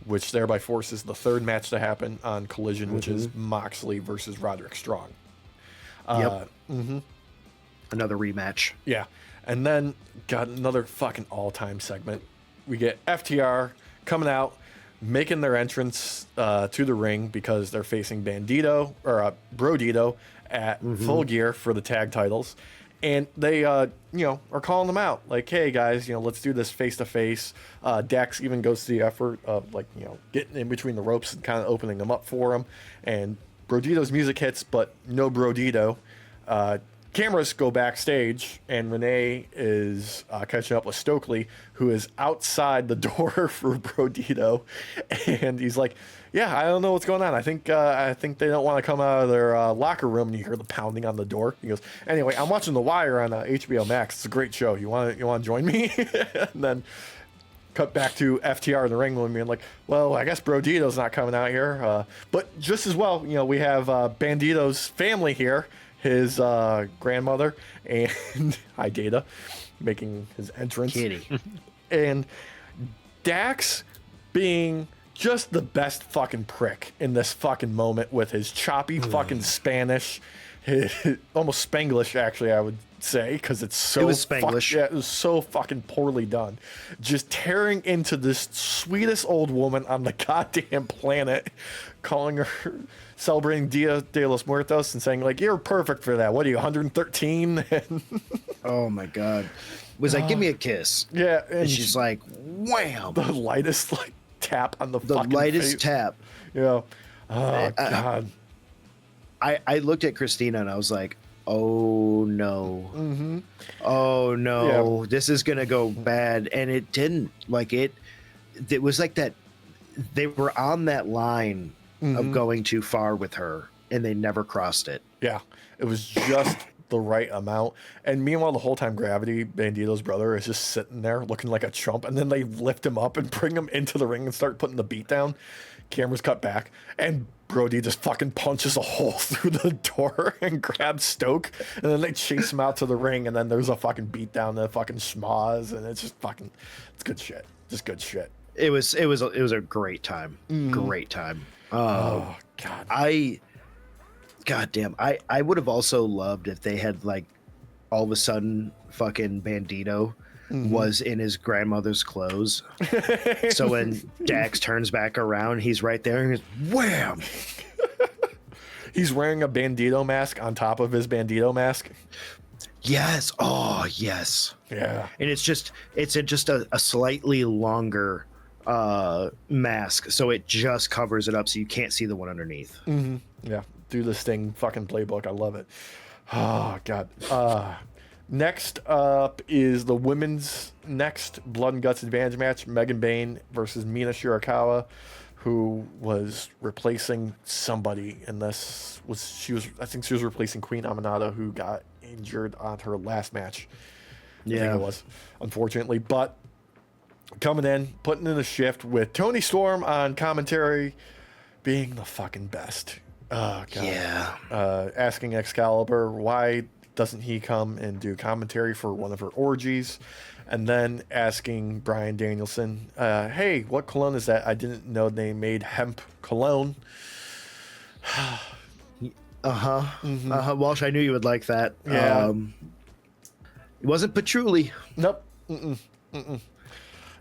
which thereby forces the third match to happen on Collision, which is Moxley versus Roderick Strong. Yep. Another rematch. Yeah, and then got another fucking all-time segment. We get FTR coming out, making their entrance to the ring because they're facing Bandito or Brodito at Full Gear for the tag titles, and they are calling them out like, hey guys, let's do this face to face. Dax even goes to the effort of getting in between the ropes and kind of opening them up for him, and Brodito's music hits, but no Brodito. Cameras go backstage, and Renee is catching up with Stokely, who is outside the door for Brodito, and he's like, "Yeah, I don't know what's going on. I think they don't want to come out of their locker room." And you hear the pounding on the door. He goes, "Anyway, I'm watching The Wire on HBO Max. It's a great show. You want to join me?" And then cut back to FTR in the ring with me and like, well, I guess Brodito's not coming out here, but just as well, we have Bandito's family here. His grandmother and Hi Data making his entrance. Kitty. And Dax being just the best fucking prick in this fucking moment with his choppy fucking Spanish, his, almost Spanglish actually I would say, because it was Spanglish. It was so fucking poorly done. Just tearing into this sweetest old woman on the goddamn planet, calling her, celebrating Dia de los Muertos and saying like, you're perfect for that. What are you, 113? Oh my god. Was like, give me a kiss. Yeah. And she's like, wham. The lightest like tap on the fucking lightest face. Tap. Yeah. Oh god. I looked at Christina and I was like, oh no. Oh no. Yeah. This is gonna go bad. And it didn't. Like it was like that. They were on that line of going too far with her, and they never crossed it. Yeah, it was just the right amount. And meanwhile, the whole time Gravity, Bandito's brother, is just sitting there looking like a chump, and then they lift him up and bring him into the ring and start putting the beat down. Cameras cut back, and Brody just fucking punches a hole through the door and grabs Stoke, and then they chase him out to the ring, and then there's a fucking beat down, and fucking schmoz, and it's just fucking, it's good shit. Just good shit. It was a great time. Great time. Oh god. goddamn, I would have also loved if they had like all of a sudden fucking Bandito was in his grandmother's clothes. So when Dax turns back around, he's right there and he's wham. He's wearing a Bandito mask on top of his Bandito mask. Yes. Oh, yes. Yeah. And it's just a slightly longer mask, so it just covers it up so you can't see the one underneath. Yeah. Do this thing fucking playbook. I love it. Oh, God. Next up is the women's next Blood and Guts Advantage match. Megan Bayne versus Mina Shirakawa, who was replacing somebody. And I think she was replacing Queen Aminata, who got injured on her last match. I think it was, unfortunately. But coming in, putting in a shift with Tony Storm on commentary, being the fucking best. Oh, God. Yeah. Asking Excalibur why doesn't he come and do commentary for one of her orgies, and then asking Bryan Danielson, hey, what cologne is that? I didn't know they made hemp cologne. Walsh, I knew you would like that. Yeah. It wasn't patchouli. Nope.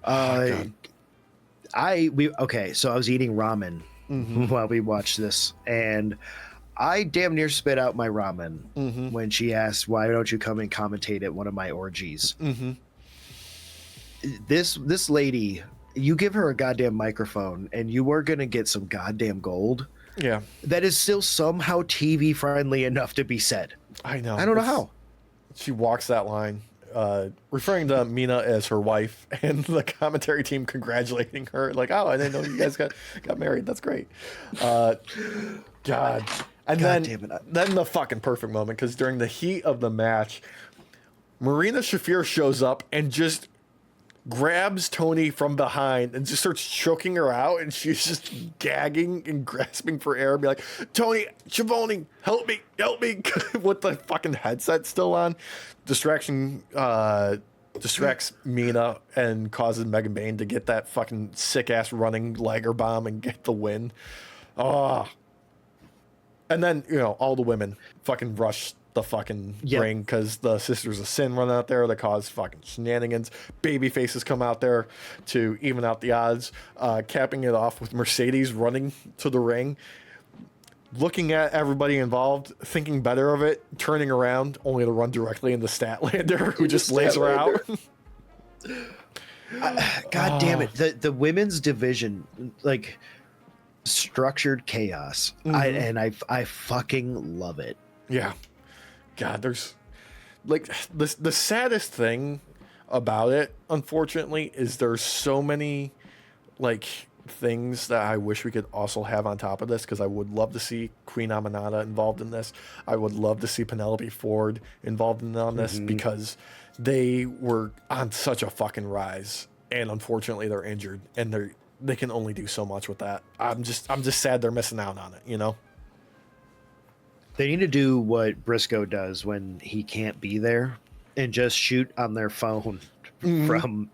Okay, so I was eating ramen while we watched this, and I damn near spit out my ramen when she asked, why don't you come and commentate at one of my orgies? This lady, you give her a goddamn microphone and you are going to get some goddamn gold. Yeah. That is still somehow TV friendly enough to be said. I know. I don't know how. She walks that line, referring to Mina as her wife, and the commentary team congratulating her, like, "Oh, I didn't know you guys got married. That's great." God. And then the fucking perfect moment, because during the heat of the match, Marina Shafir shows up and just grabs Tony from behind and just starts choking her out, and she's just gagging and grasping for air, be like, Tony Schiavone, help me with the fucking headset still on. Distracts Mina and causes Megan Bayne to get that fucking sick ass running Liger bomb and get the win. And then, all the women fucking rush the fucking ring because the Sisters of Sin run out there that cause fucking shenanigans. Baby faces come out there to even out the odds, capping it off with Mercedes running to the ring, looking at everybody involved, thinking better of it, turning around only to run directly into Statlander, who just lays her out. God damn it. The women's division, like, structured chaos. I fucking love it. Yeah. God, there's like the saddest thing about it, unfortunately, is there's so many like things that I wish we could also have on top of this, because I would love to see Queen Aminata involved in this. I would love to see Penelope Ford involved in on this, because they were on such a fucking rise, and unfortunately they're injured, and they can only do so much with that. I'm just sad they're missing out on it, They need to do what Briscoe does when he can't be there and just shoot on their phone from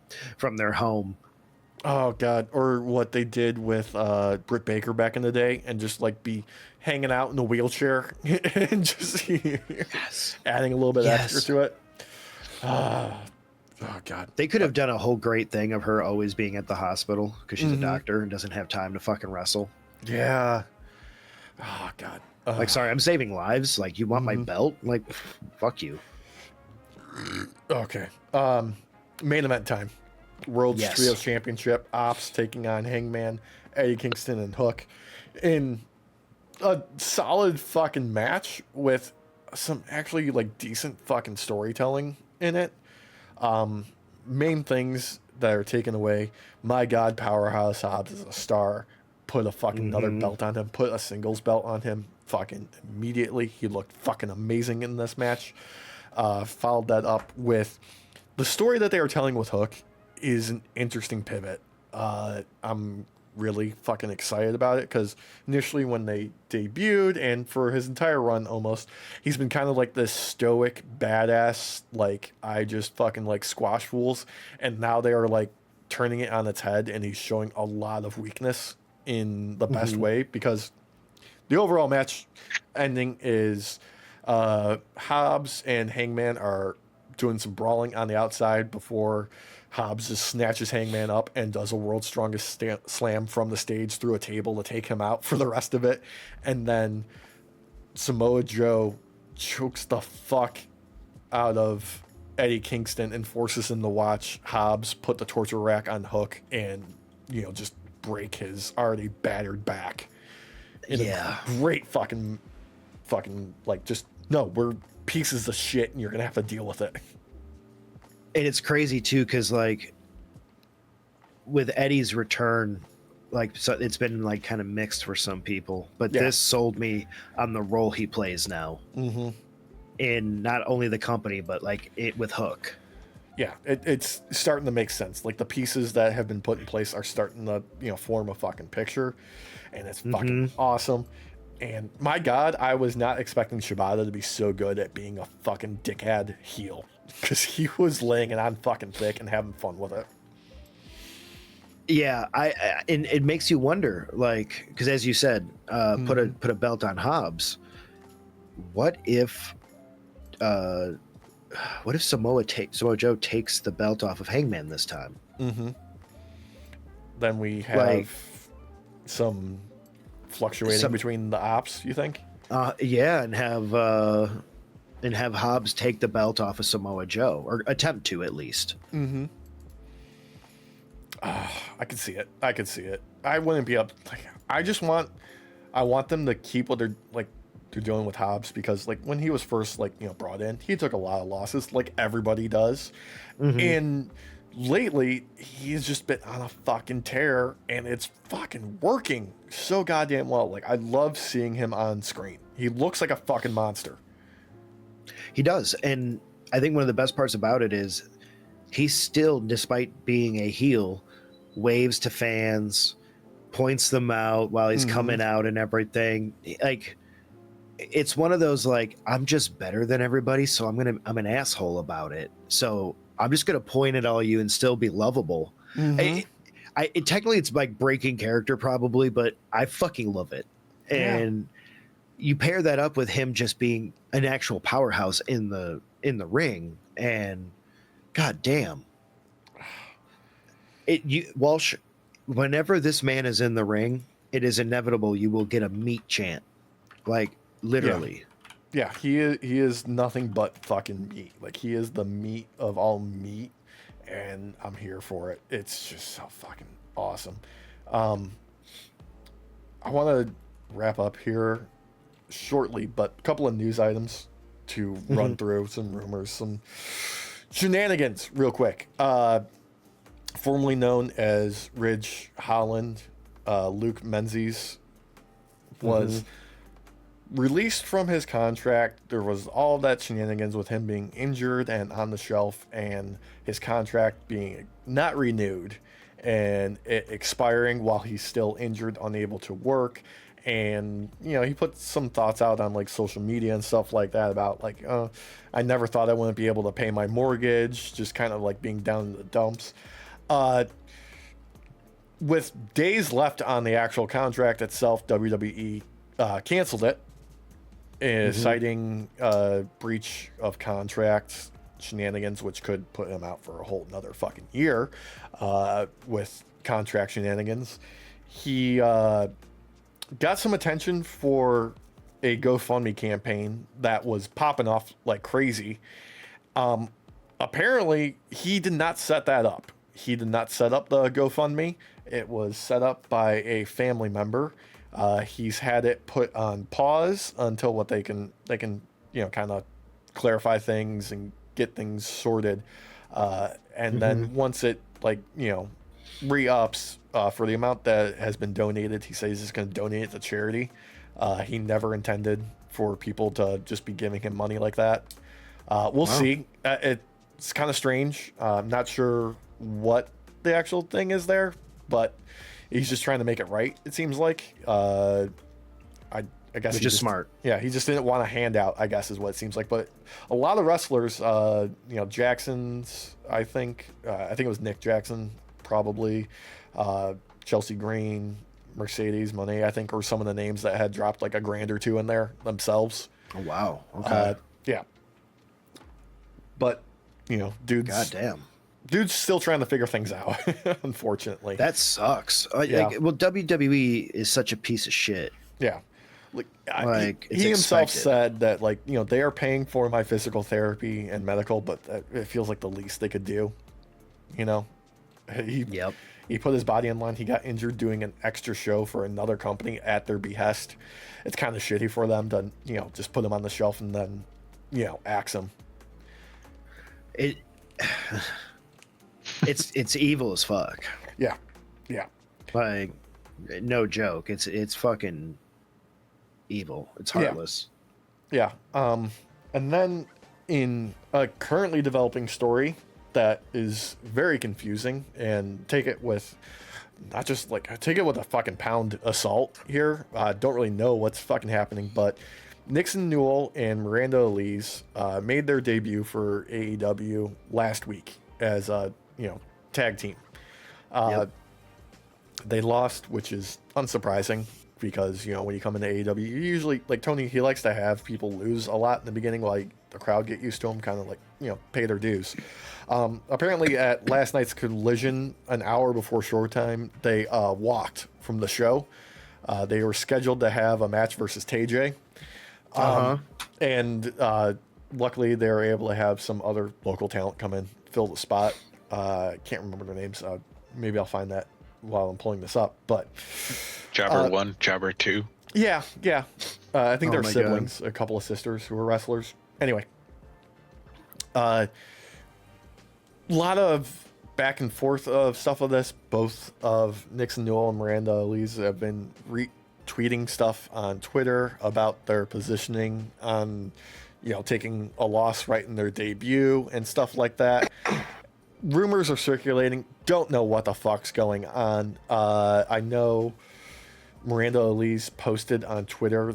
their home. Oh, God. Or what they did with Britt Baker back in the day, and just like be hanging out in a wheelchair and just adding a little bit extra to it. Oh, God. They could have done a whole great thing of her always being at the hospital because she's a doctor and doesn't have time to fucking wrestle. Yeah. Oh, God. Like, sorry, I'm saving lives. Like, you want my belt? Like, fuck you. Okay. Main event time. World Trios Championship. Ops taking on Hangman, Eddie Kingston, and Hook in a solid fucking match with some actually like decent fucking storytelling in it. Main things that are taken away. My God, Powerhouse Hobbs is a star. Put a fucking another belt on him. Put a singles belt on him. Fucking immediately. He looked fucking amazing in this match. Followed that up with the story that they were telling with Hook is an interesting pivot. I'm really fucking excited about it, because initially when they debuted, and for his entire run almost, he's been kind of like this stoic badass, like, I just fucking like squash fools, and now they are like turning it on its head, and he's showing a lot of weakness in the best way, because the overall match ending is Hobbs and Hangman are doing some brawling on the outside before Hobbs just snatches Hangman up and does a world's strongest slam from the stage through a table to take him out for the rest of it. And then Samoa Joe chokes the fuck out of Eddie Kingston and forces him to watch Hobbs put the torture rack on Hook and, just break his already battered back. In a great fucking, like, just, no, we're pieces of shit and you're going to have to deal with it. And it's crazy too, because like with Eddie's return, like, so it's been like kind of mixed for some people, but this sold me on the role he plays now in not only the company, but like it with Hook. Yeah, it's starting to make sense. Like the pieces that have been put in place are starting to, form a fucking picture, and it's fucking awesome. And my God, I was not expecting Shibata to be so good at being a fucking dickhead heel, because he was laying it on fucking thick and having fun with it. Yeah, and it makes you wonder, like, because as you said, put a belt on Hobbs. What if Samoa Joe takes the belt off of Hangman this time? Then we have some fluctuating between the ops, you think? And have Hobbs take the belt off of Samoa Joe, or attempt to at least. I could see it. I wouldn't be up. Like, I want them to keep what they're doing with Hobbs, because like when he was first brought in, he took a lot of losses, like everybody does, and lately he's just been on a fucking tear, and it's fucking working so goddamn well. Like, I love seeing him on screen. He looks like a fucking monster. He does, and I think one of the best parts about it is he still, despite being a heel, waves to fans, points them out while he's coming out and everything. Like, it's one of those, like, I'm just better than everybody, so I'm an asshole about it. So I'm just gonna point at all you and still be lovable. Technically it's like breaking character probably, but I fucking love it. And you pair that up with him just being an actual powerhouse in the ring, and god damn, Walsh, whenever this man is in the ring, it is inevitable you will get a meat chant, like literally. Yeah, he is nothing but fucking meat. Like, he is the meat of all meat, and I'm here for it. It's just so fucking awesome. I want to wrap up here shortly, but a couple of news items to run through, some rumors, some shenanigans real quick. Formerly known as Ridge Holland, Luke Menzies was released from his contract. There was all that shenanigans with him being injured and on the shelf, and his contract being not renewed and it expiring while he's still injured, unable to work. And he put some thoughts out on like social media and stuff like that about like, I never thought I wouldn't be able to pay my mortgage, just kind of like being down in the dumps. With days left on the actual contract itself, WWE canceled it, citing breach of contract shenanigans, which could put him out for a whole another fucking year with contract shenanigans. He got some attention for a GoFundMe campaign that was popping off like crazy. Apparently, he did not set that up. He did not set up the GoFundMe. It was set up by a family member. He's had it put on pause until what they can kind of clarify things and get things sorted. And then once it re-ups for the amount that has been donated, he says he's just going to donate it to charity. He never intended for people to just be giving him money like that. We'll see. It's kind of strange. I'm not sure what the actual thing is there, but he's just trying to make it right, it seems like. I guess which is smart. Yeah, he just didn't want a handout, I guess is what it seems like. But a lot of wrestlers, Jackson's, I think it was Nick Jackson, probably, Chelsea Green, Mercedes money, I think, or some of the names that had dropped like $1,000 or $2,000 in there themselves. Oh wow. Okay. Yeah. But, dude's still trying to figure things out, unfortunately. That sucks. Yeah. Well, WWE is such a piece of shit. Yeah. It's he himself expected. said that, they are paying for my physical therapy and medical, but it feels like the least they could do. Yep. He put his body in line. He got injured doing an extra show for another company at their behest. It's kind of shitty for them to, just put him on the shelf and then, axe him. It's evil as fuck. Yeah. Yeah. Like, no joke. It's fucking evil. It's heartless. Yeah. And then in a currently developing story that is very confusing, and take it with a fucking pound of salt here. Don't really know what's fucking happening, but Nixon Newell and Miranda Elise made their debut for AEW last week as a tag team. They lost, which is unsurprising because when you come into AEW, you usually, like Tony, he likes to have people lose a lot in the beginning while the crowd get used to them, kind of pay their dues. Apparently at last night's Collision, an hour before showtime, they walked from the show. They were scheduled to have a match versus TJ. And luckily they were able to have some other local talent come in, fill the spot. Can't remember their names. Maybe I'll find that while I'm pulling this up. But Jobber 1, Jobber 2. Yeah. I think they're siblings, God. a couple of sisters who are wrestlers. Anyway, lot of back and forth of stuff of this. Both of Nixon Newell and Miranda Elise have been retweeting stuff on Twitter about their positioning on, taking a loss right in their debut and stuff like that. Rumors are circulating. Don't know what the fuck's going on. I know Miranda Elise posted on Twitter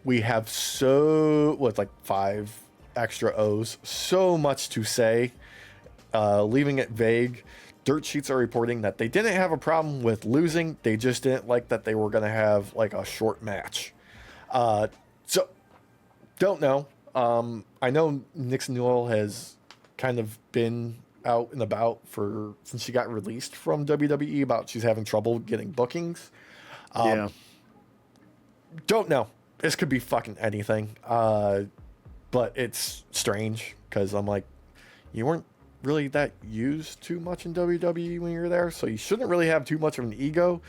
we have 5 extra O's, so much to say, leaving it vague. Dirt sheets are reporting that they didn't have a problem with losing. They just didn't like that they were going to have a short match. So don't know. I know Nixon Newell has kind of been out and about since she got released from WWE about she's having trouble getting bookings. Don't know. This could be fucking anything. But it's strange because I'm like, you weren't really that used too much in WWE when you were there, so you shouldn't really have too much of an ego.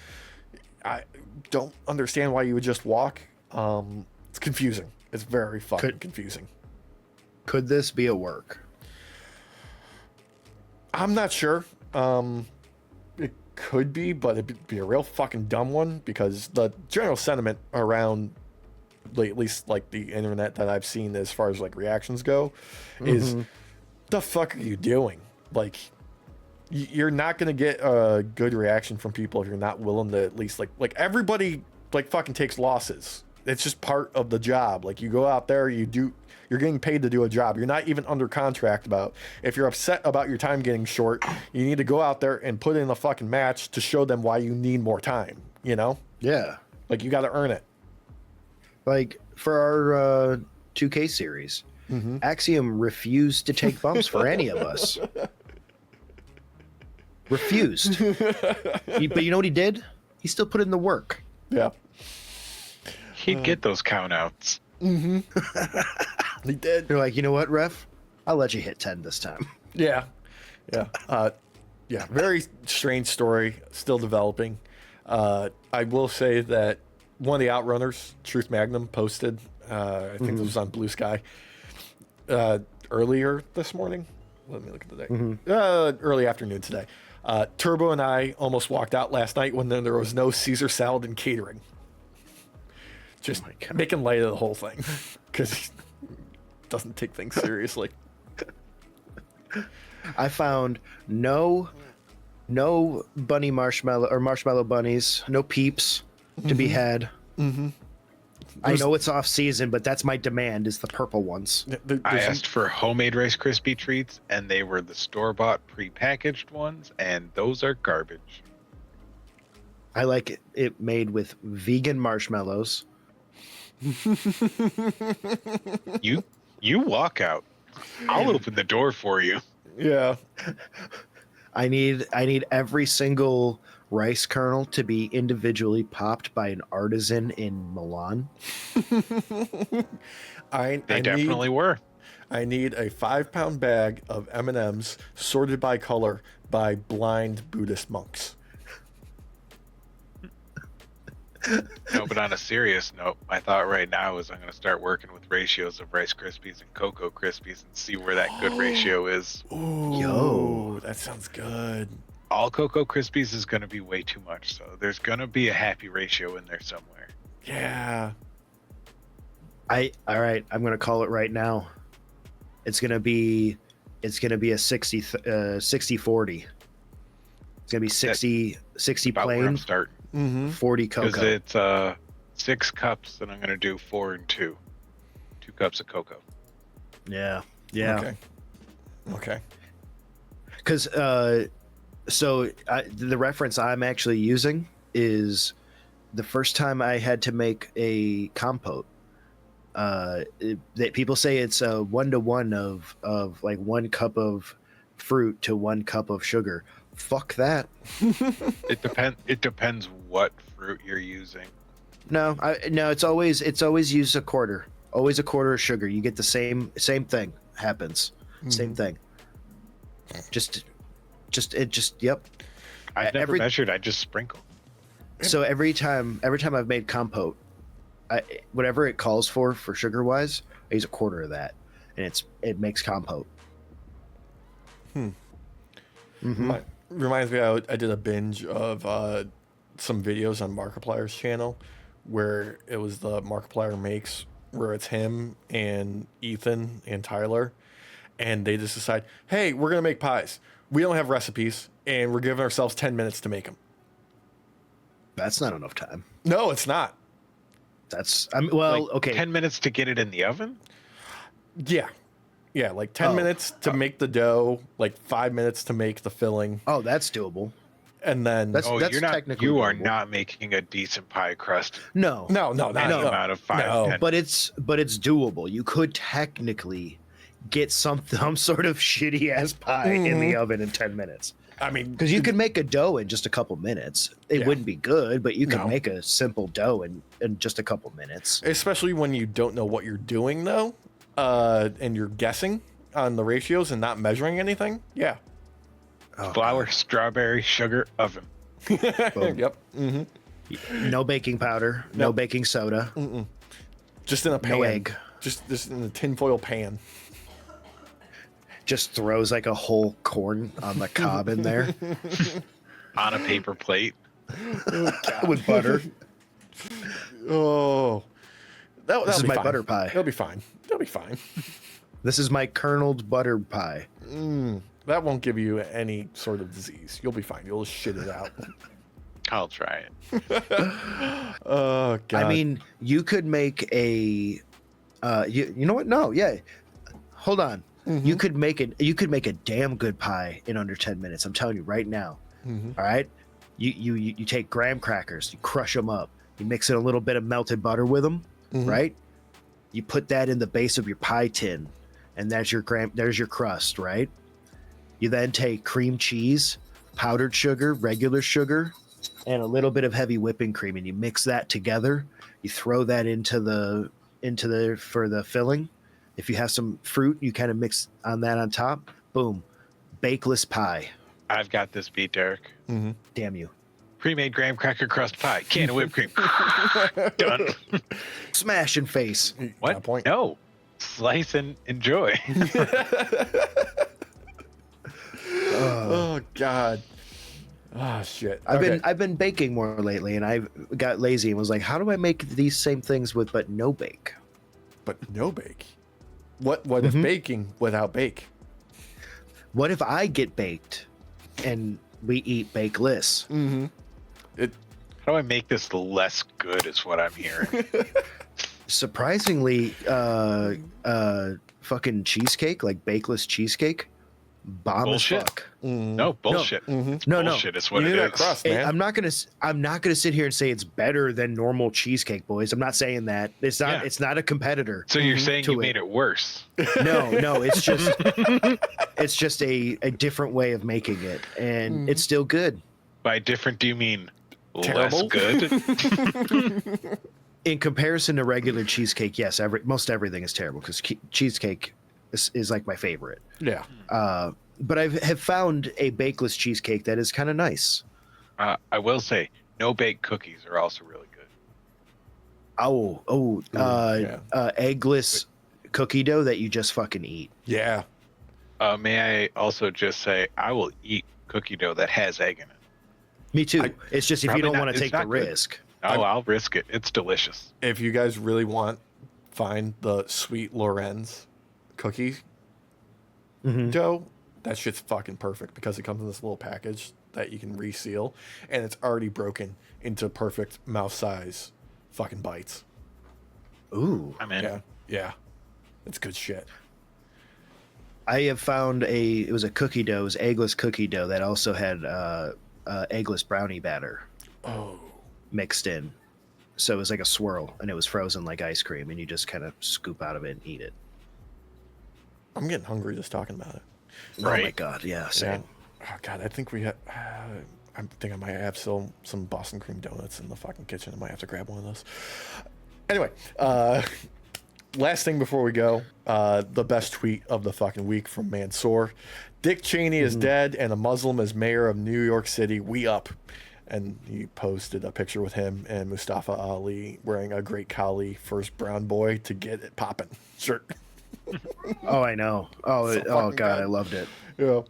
I don't understand why you would just walk. It's confusing. It's very fucking confusing. Could this be a work? I'm not sure. It could be, but it'd be a real fucking dumb one because the general sentiment around, at least the internet that I've seen as far as reactions go, is the fuck are you doing? You're not gonna get a good reaction from people if you're not willing to at least everybody fucking takes losses. It's just part of the job. You go out there, you're getting paid to do a job. You're not even under contract if you're upset about your time getting short, you need to go out there and put in a fucking match to show them why you need more time, Yeah. You got to earn it. For our 2K series, Axiom refused to take bumps for any of us. Refused. But you know what he did? He still put in the work. Yeah. He'd get those count outs. He did. You're like, you know what, ref? I'll let you hit 10 this time. Yeah. Very strange story, still developing. I will say that one of the Outrunners, Truth Magnum, posted, I think this was on Blue Sky, earlier this morning. Let me look at the day. Early afternoon today. Turbo and I almost walked out last night when there was no Caesar salad and catering. Just making light of the whole thing because he doesn't take things seriously. I found no bunny marshmallow or marshmallow bunnies, no peeps to be had. I know it's off season, but that's my demand is the purple ones. I asked for homemade Rice Krispie treats, and they were the store-bought prepackaged ones, and those are garbage. I like it made with vegan marshmallows. You walk out. I'll open the door for you. Yeah. I need every single rice kernel to be individually popped by an artisan in Milan. They definitely were. I need a 5-pound bag of M&Ms sorted by color by blind Buddhist monks. No, but on a serious note, my thought right now is I'm going to start working with ratios of Rice Krispies and Cocoa Krispies and see where that good ratio is. Ooh, Yo. that sounds good. All Cocoa Krispies is going to be way too much, so there's going to be a happy ratio in there somewhere. Yeah. All right, I'm going to call it right now. It's going to be a 60-40. It's going to be 60 About where I'm plain, starting. 40 Because cocoa. it's 6 cups, and I'm going to do 4 and 2. 2 cups of cocoa. Yeah. Okay. Because the reference I'm actually using is the first time I had to make a compote. That people say it's a 1-to-1 of like 1 cup of fruit to 1 cup of sugar. Fuck that. It depends what fruit you're using. No, it's always use a quarter. Always a quarter of sugar. You get the same thing happens. Same thing. Yep. I've never measured. I just sprinkle. So every time I've made compote, whatever it calls for sugar wise, I use a quarter of that, and it makes compote. Reminds me, I did a binge of some videos on Markiplier's channel where it was the Markiplier Makes, where it's him and Ethan and Tyler, and they just decide, hey, we're going to make pies. We don't have recipes, and we're giving ourselves 10 minutes to make them. That's not enough time. No, it's not. Okay. 10 minutes to get it in the oven? Yeah. Yeah, like 10 minutes to make the dough, like 5 minutes to make the filling. Oh, that's doable. And then You are not making a decent pie crust. No. Amount of 5, 10. But it's doable. You could technically get some sort of shitty ass pie in the oven in 10 minutes. I mean, because you can make a dough in just a couple minutes. It wouldn't be good, but you can make a simple dough in just a couple minutes. Especially when you don't know what you're doing, though, and you're guessing on the ratios and not measuring anything. Yeah. Flour, strawberry, sugar, oven. Yep. No baking powder. No baking soda. Just in a pan. No egg. Just in a tinfoil pan. Just throws like a whole corn on the cob in there. On a paper plate. With butter. Oh. This is my fine. butter pie. It'll be fine. This is my kerneled butter pie. That won't give you any sort of disease. You'll be fine. You'll just shit it out. I'll try it. Oh, God. I mean, you could make a... you know what? No, yeah. Hold on. You could make a damn good pie in under 10 minutes. I'm telling you right now. All right? You take graham crackers, you crush them up, you mix in a little bit of melted butter with them, right? You put that in the base of your pie tin, and there's your crust, right? You then take cream cheese, powdered sugar, regular sugar, and a little bit of heavy whipping cream, and you mix that together. You throw that into the for the filling. If you have some fruit, you kind of mix on that on top. Boom, bakeless pie. I've got this beat, Derek. Damn you. Pre-made graham cracker crust pie, can of whipped cream. Done. Smash in face. What? Got a point. No. Slice and enjoy. Oh, God. Oh, shit. I've been baking more lately, and I got lazy and was like, how do I make these same things but no bake? But no bake. What if baking without bake? What if I get baked and we eat bakeless? How do I make this less good is what I'm hearing. Surprisingly, fucking cheesecake, like bakeless cheesecake, bomb Bullshit. as fuck. No bullshit. No, Bullshit is what You it need that is. crust, Hey, man. I'm not gonna sit here and say it's better than normal cheesecake, boys. I'm not saying that. It's not. Yeah. It's not a competitor. So you're saying to you it. made it worse? No, it's just a different way of making it, and it's still good. By different, do you mean Terrible? less good? In comparison to regular cheesecake, yes, most everything is terrible because cheesecake is like my favorite. Yeah. But I have found a bakeless cheesecake that is kind of nice. I will say, no baked cookies are also really good. Eggless cookie dough that you just fucking eat. Yeah. May I also just say, I will eat cookie dough that has egg in it. Me too. It's just if you Probably don't not- want to it's take the not good. risk. Oh, I'll risk it. It's delicious. If you guys really want, find the Sweet Lorenz cookie dough. That shit's fucking perfect because it comes in this little package that you can reseal, and it's already broken into perfect mouth size fucking bites. Ooh. I'm in. Yeah. It's good shit. I have found it was a cookie dough, it was eggless cookie dough that also had eggless brownie batter mixed in. So it was like a swirl, and it was frozen like ice cream, and you just kind of scoop out of it and eat it. I'm getting hungry just talking about it. Oh my Right. god, yeah, same. Oh god, I think we have. I think I might have still some Boston cream donuts in the fucking kitchen. I might have to grab one of those. Anyway, last thing before we go, the best tweet of the fucking week from Mansoor. Dick Cheney is dead and a Muslim is mayor of New York City. We up. And he posted a picture with him and Mustafa Ali wearing a Great Khali First Brown Boy to get it poppin' shirt. Oh, I know. Oh, So oh fucking god, good. I loved it. Yeah.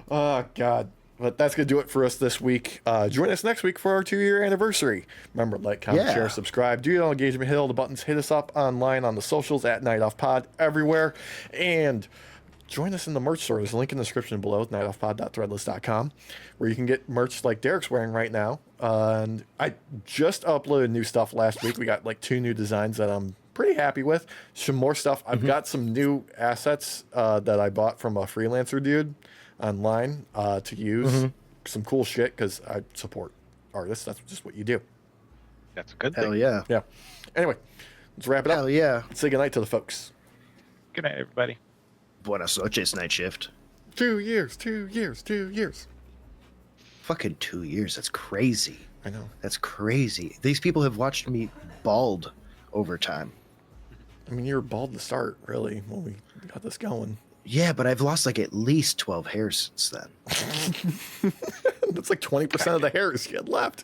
Oh, God. But that's going to do it for us this week. Join us next week for our 2-year anniversary. Remember, like, comment, Yeah. share, subscribe. Do your own engagement. Hit all the buttons. Hit us up online on the socials at nightoffpod everywhere. And join us in the merch store. There's a link in the description below, nightoffpod.threadless.com, where you can get merch like Derek's wearing right now. And I just uploaded new stuff last week. We got like 2 new designs that I'm pretty happy with. Some more stuff. I've got some new assets that I bought from a freelancer dude online to use. Some cool shit because I support artists. That's just what you do. That's a good Hell thing. yeah. Yeah. Anyway, let's wrap it up. Hell yeah. Say goodnight to the folks. Good night, everybody. Buenas noches, night shift. 2 years, 2 years, 2 years. Fucking 2 years. That's crazy. I know. That's crazy. These people have watched me bald over time. I mean, you were bald to start, really, when we got this going. Yeah, but I've lost like at least 12 hairs since then. That's like 20% of the hairs you had left.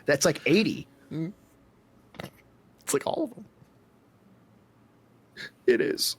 That's like 80. It's like all of them. It is.